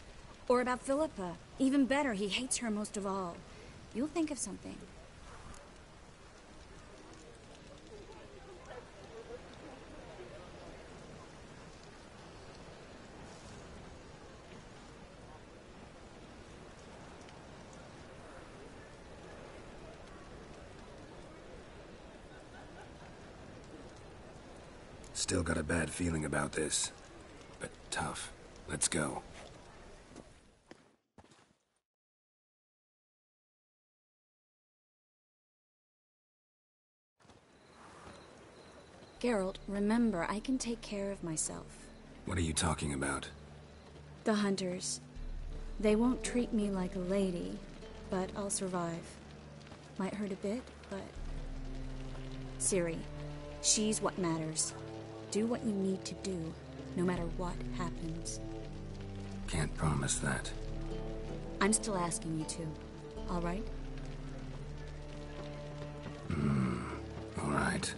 Or about Philippa. Even better, he hates her most of all. You'll think of something. Still got a bad feeling about this. But tough. Let's go. Geralt, remember, I can take care of myself. What are you talking about? The hunters. They won't treat me like a lady, but I'll survive. Might hurt a bit, but... Ciri, she's what matters. Do what you need to do, no matter what happens. Can't promise that. I'm still asking you to, all right? All right.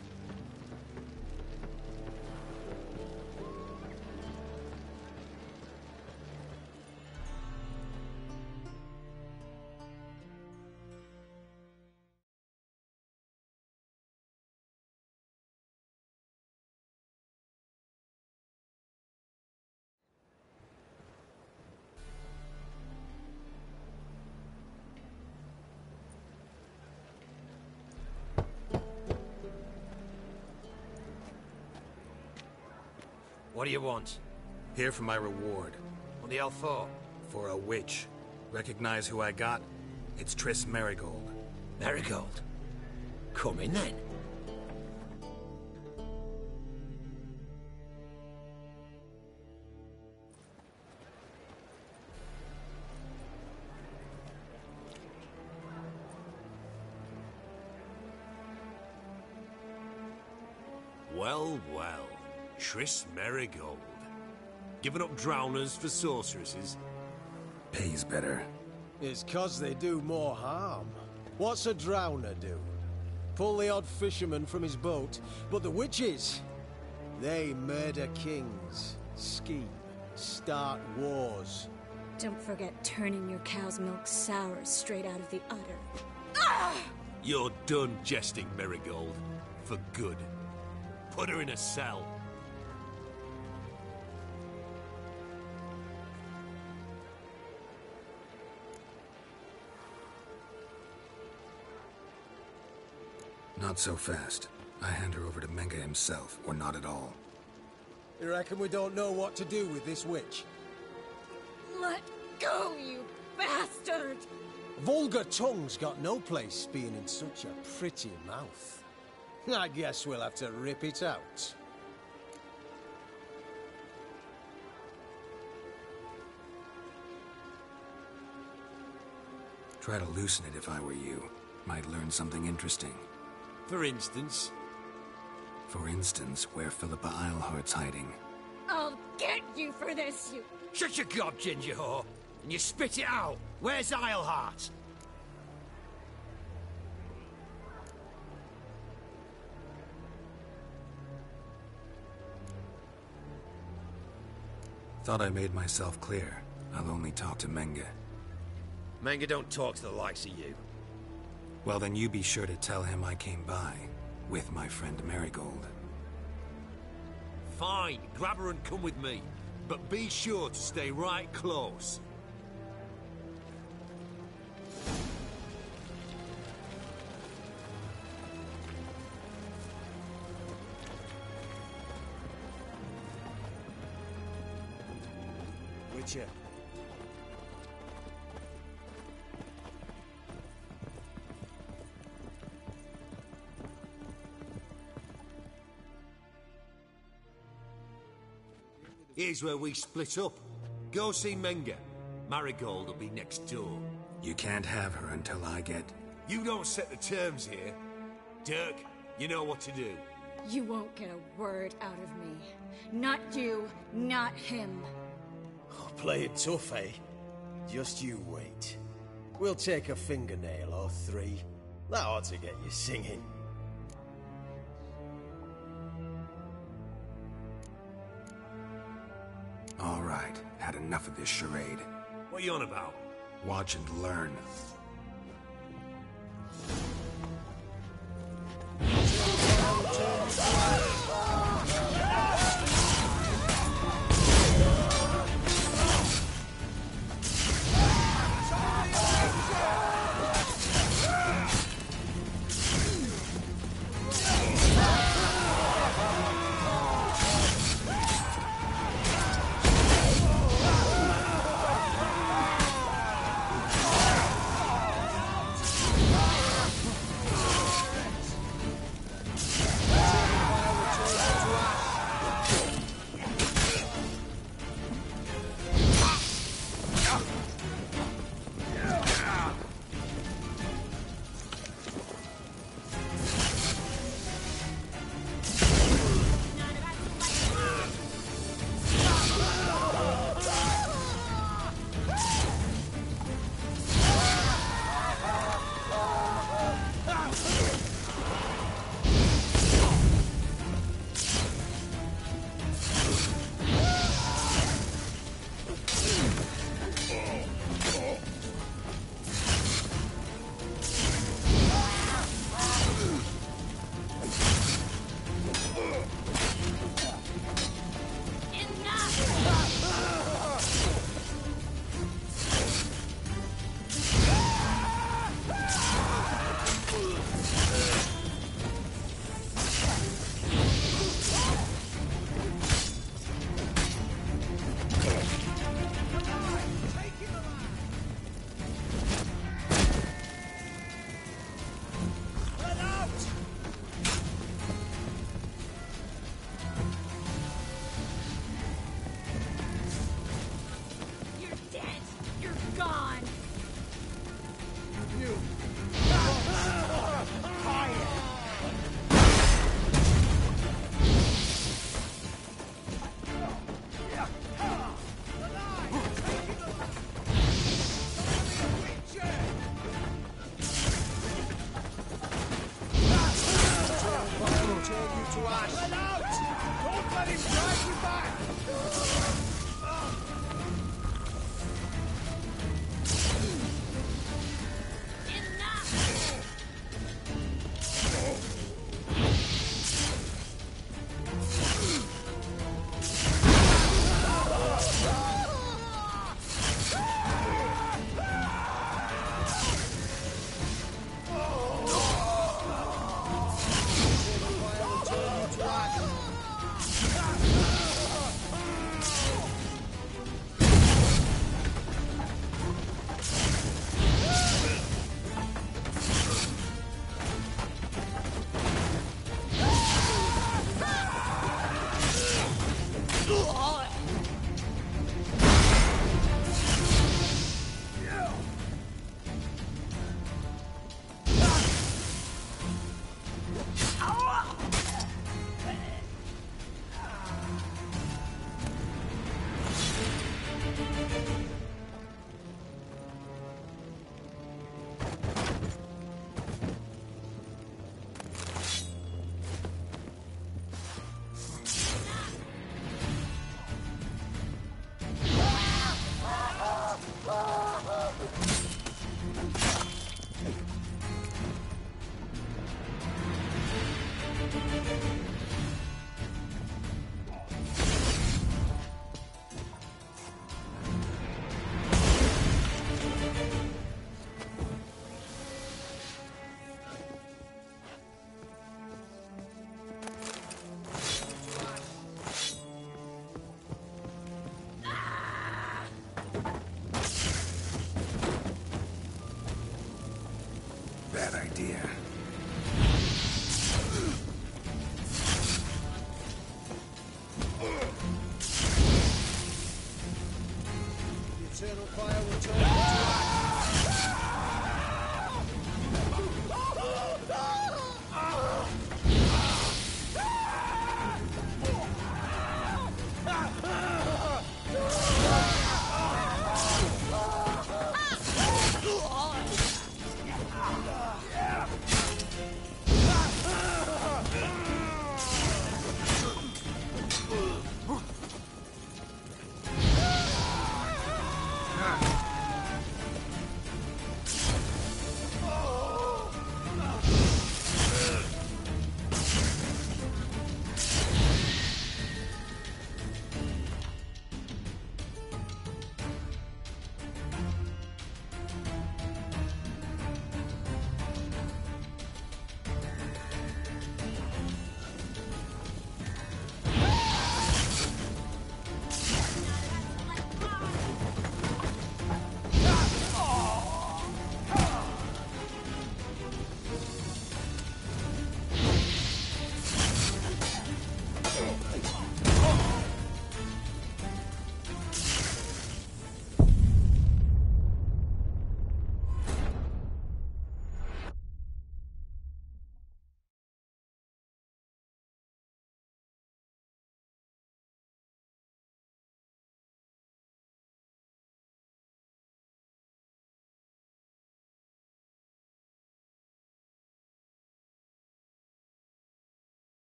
What do you want? Here for my reward. What the hell for? For a witch. Recognize who I got? It's Triss Merigold. Merigold? Come in then. Well, well. Triss Merigold. Giving up drowners for sorceresses? Pays better. It's 'cause they do more harm. What's a drowner do? Pull the odd fisherman from his boat, but the witches, they murder kings, scheme, start wars. Don't forget turning your cow's milk sour straight out of the udder. You're done jesting, Merigold. For good. Put her in a cell. Not so fast. I hand her over to Menge himself, or not at all. You reckon we don't know what to do with this witch? Let go, you bastard! Vulgar tongue's got no place being in such a pretty mouth. I guess we'll have to rip it out. Try to loosen it if I were you. Might learn something interesting. For instance? For instance, where Philippa Eilhart's hiding. I'll get you for this, you... Shut your gob, ginger whore, and you spit it out. Where's Eilhart? Thought I made myself clear. I'll only talk to Menge. Menge don't talk to the likes of you. Well, then you be sure to tell him I came by, with my friend Merigold. Fine, grab her and come with me. But be sure to stay right close. Witcher. Here's where we split up. Go see Menge. Marigold will be next door. You can't have her until I get... You don't set the terms here. Dirk, you know what to do. You won't get a word out of me. Not you, not him. Oh, play it tough, eh? Just you wait. We'll take a fingernail or three. That ought to get you singing. All right, had enough of this charade. What are you on about? Watch and learn.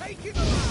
Taking the line!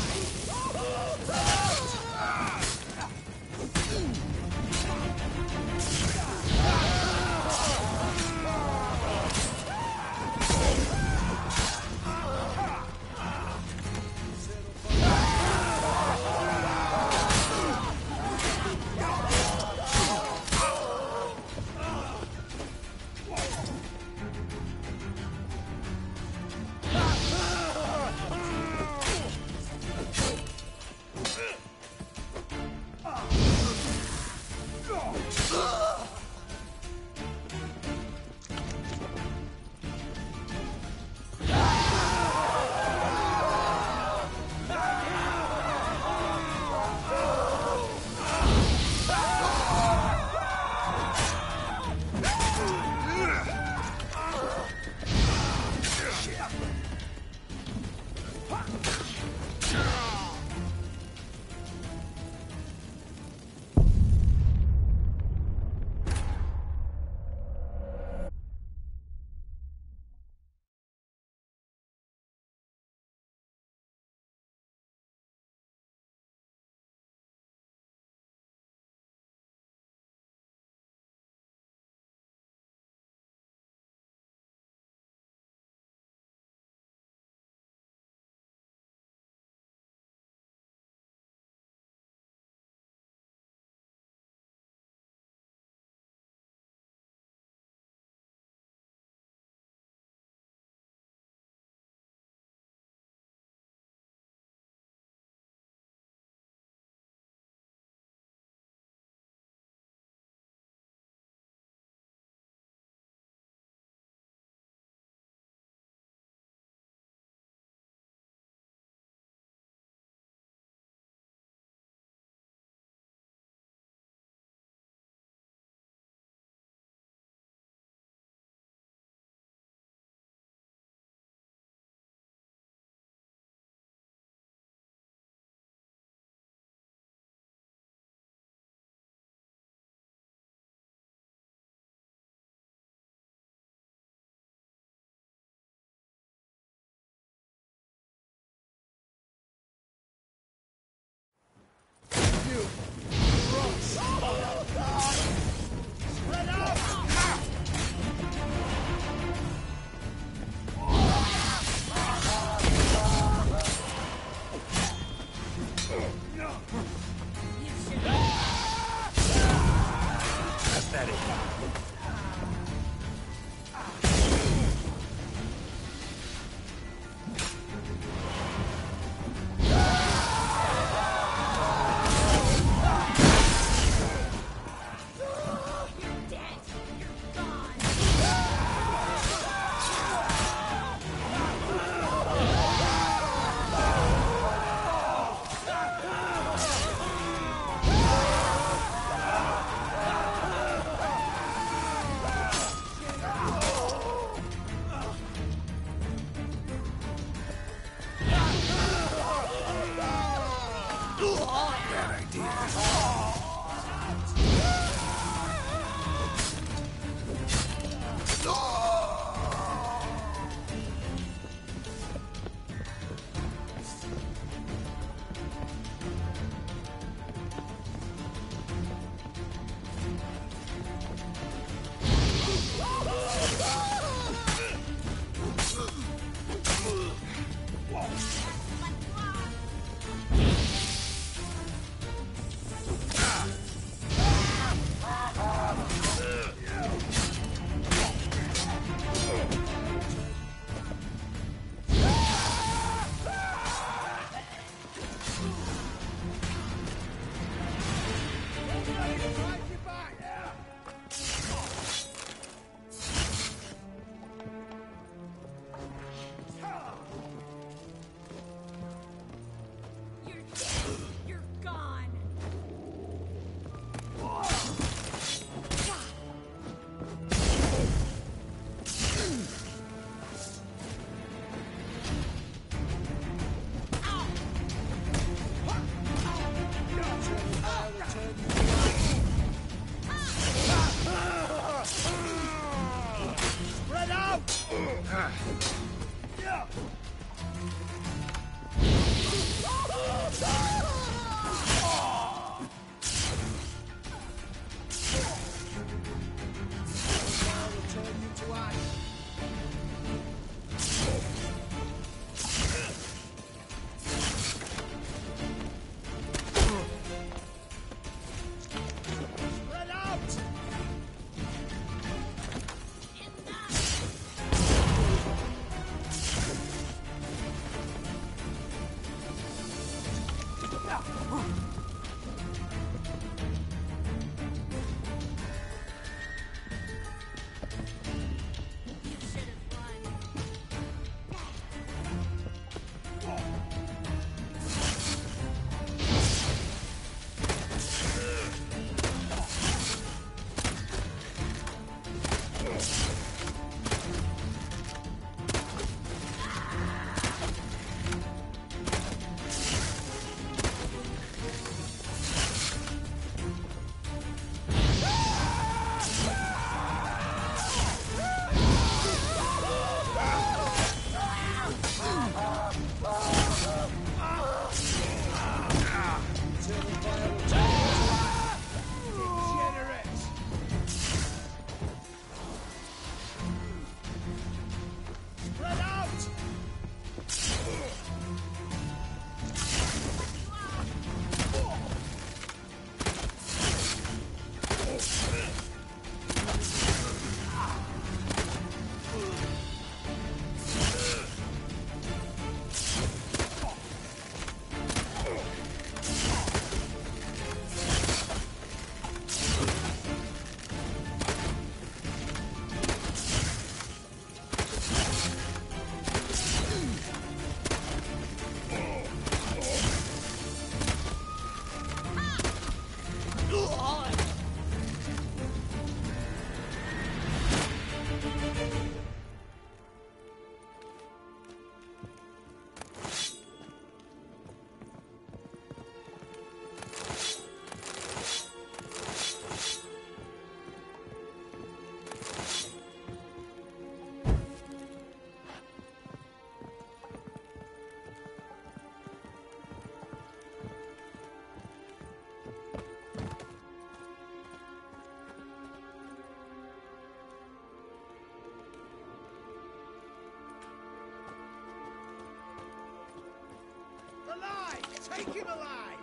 Take him alive!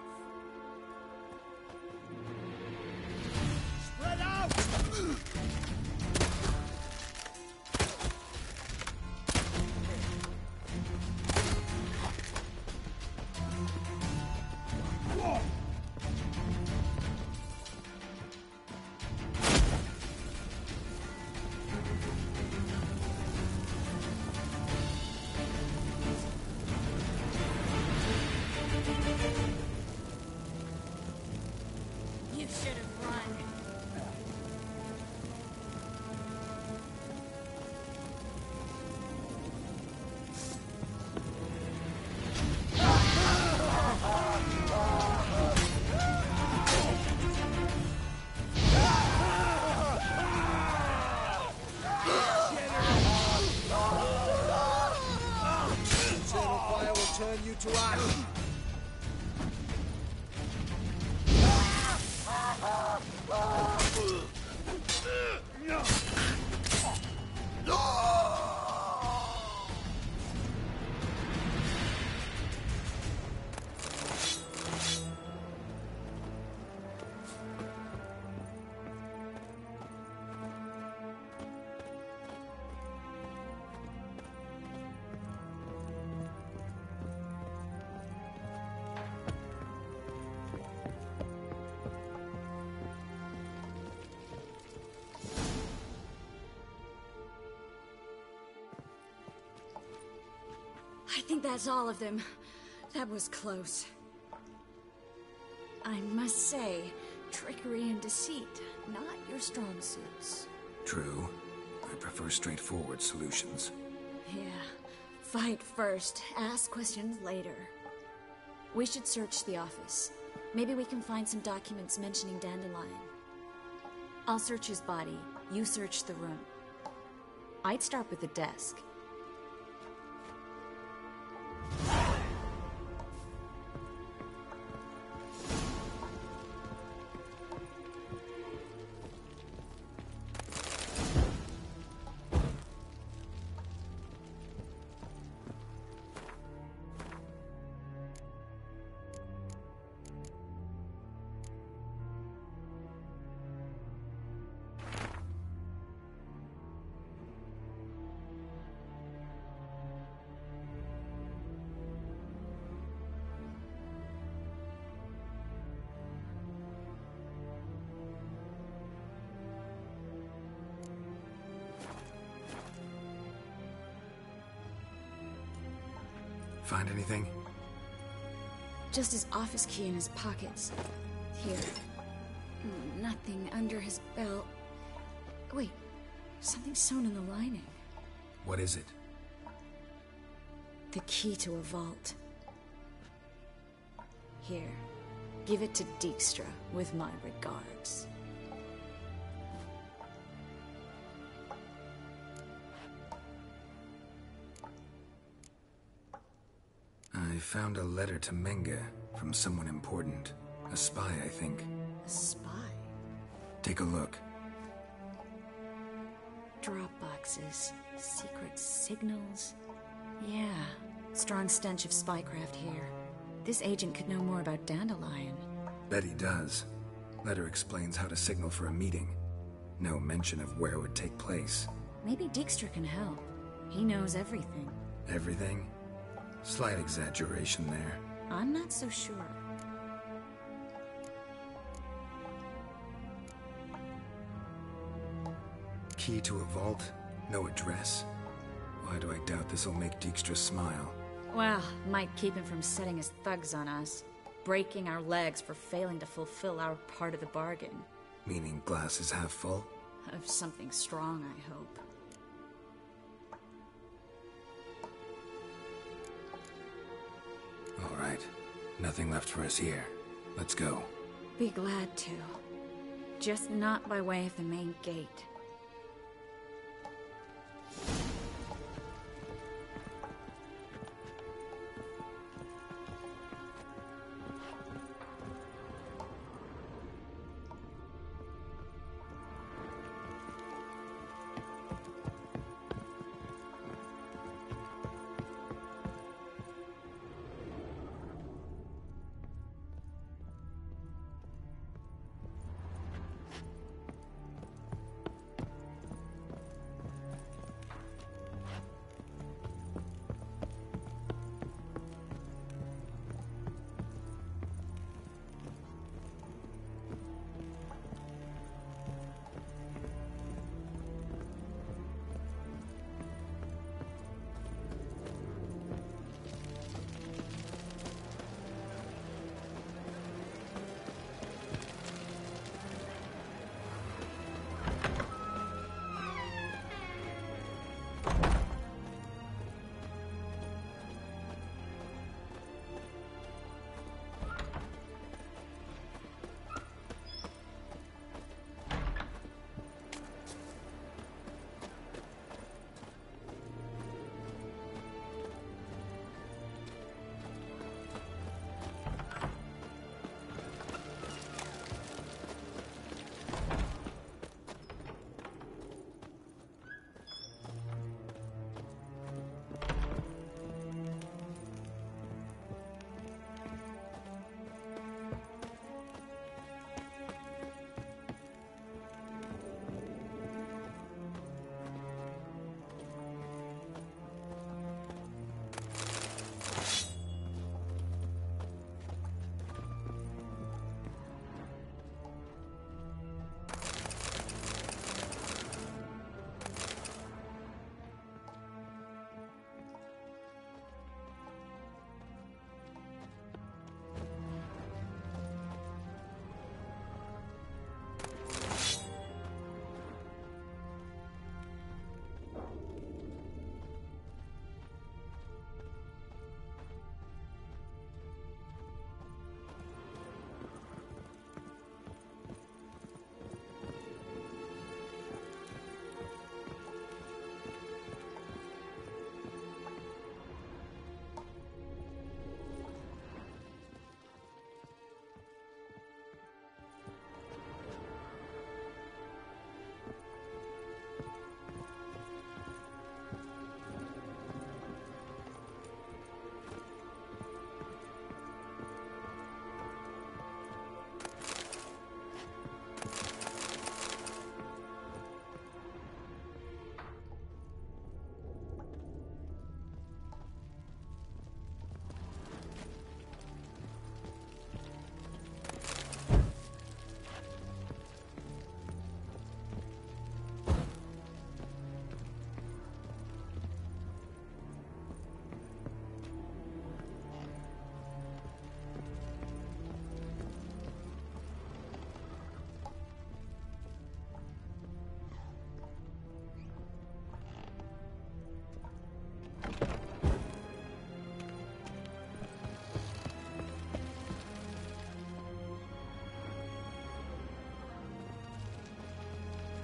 Spread out! You should have run. Eternal fire will turn you to ash. I think that's all of them. That was close. I must say, trickery and deceit, not your strong suits. True. I prefer straightforward solutions. Yeah. Fight first, ask questions later. We should search the office. Maybe we can find some documents mentioning Dandelion. I'll search his body, you search the room. I'd start with the desk. Find anything? Just his office key in his pockets. Here. Nothing under his belt. Wait, something sewn in the lining. What is it? The key to a vault. Here, give it to Dijkstra with my regards. I found a letter to Menge from someone important. A spy, I think. A spy? Take a look. Drop boxes, secret signals. Yeah, strong stench of spycraft here. This agent could know more about Dandelion. Bet he does. Letter explains how to signal for a meeting. No mention of where it would take place. Maybe Dijkstra can help. He knows everything. Everything? Slight exaggeration there. I'm not so sure. Key to a vault? No address? Why do I doubt this'll make Dijkstra smile? Well, might keep him from setting his thugs on us. Breaking our legs for failing to fulfill our part of the bargain. Meaning glass is half full? Of something strong, I hope. All right. Nothing left for us here. Let's go. Be glad to. Just not by way of the main gate.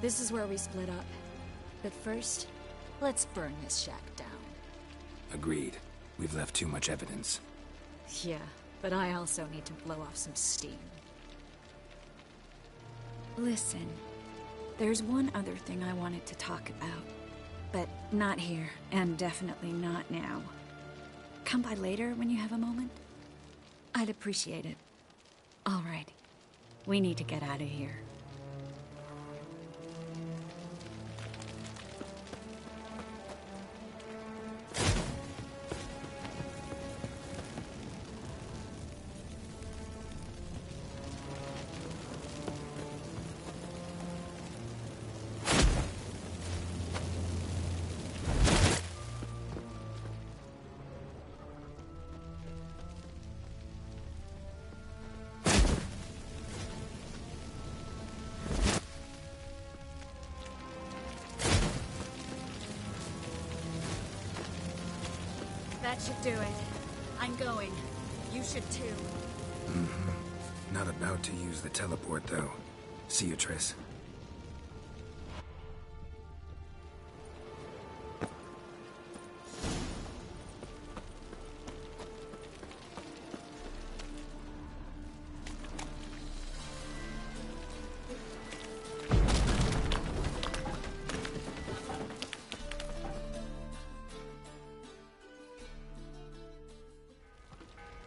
This is where we split up. But first, let's burn this shack down. Agreed. We've left too much evidence. Yeah, but I also need to blow off some steam. Listen, there's one other thing I wanted to talk about. But not here, and definitely not now. Come by later when you have a moment? I'd appreciate it. All right. We need to get out of here. That should do it. I'm going. You should too. Mm-hmm. Not about to use the teleport, though. See you, Triss.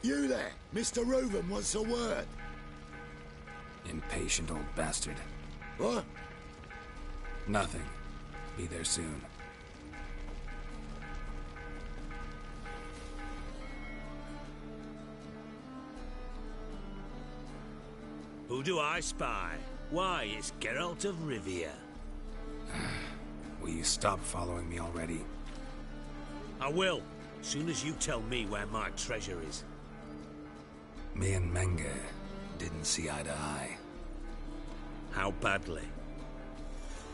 You there! Mr. Reuven wants a word. Impatient old bastard. What? Nothing. Be there soon. Who do I spy? Why, it's Geralt of Rivia. Will you stop following me already? I will, soon as you tell me where my treasure is. Me and Menge didn't see eye to eye. How badly?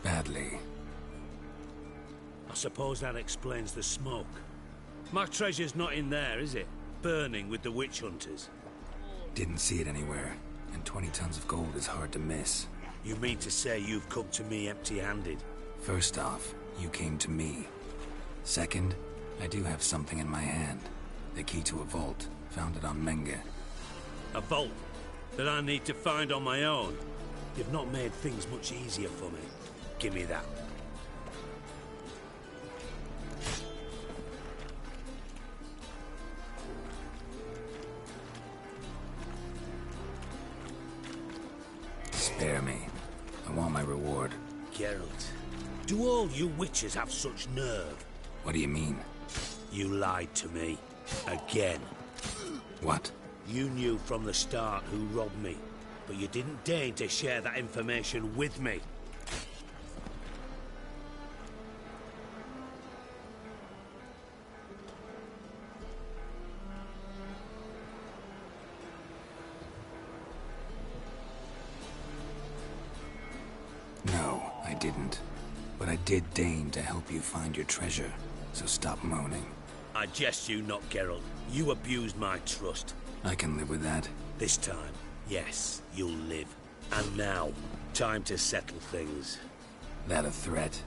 Badly. I suppose that explains the smoke. My treasure's not in there, is it? Burning with the witch hunters. Didn't see it anywhere, and 20 tons of gold is hard to miss. You mean to say you've come to me empty-handed? First off, you came to me. Second, I do have something in my hand. The key to a vault, founded on Menge. A vault that I need to find on my own. You've not made things much easier for me. Give me that. Spare me. I want my reward. Geralt, do all you witches have such nerve? What do you mean? You lied to me. Again. What? You knew from the start who robbed me, but you didn't deign to share that information with me. No, I didn't. But I did deign to help you find your treasure, so stop moaning. I jest you not, Geralt. You abused my trust. I can live with that. This time, yes, you'll live. And now, time to settle things. That a threat?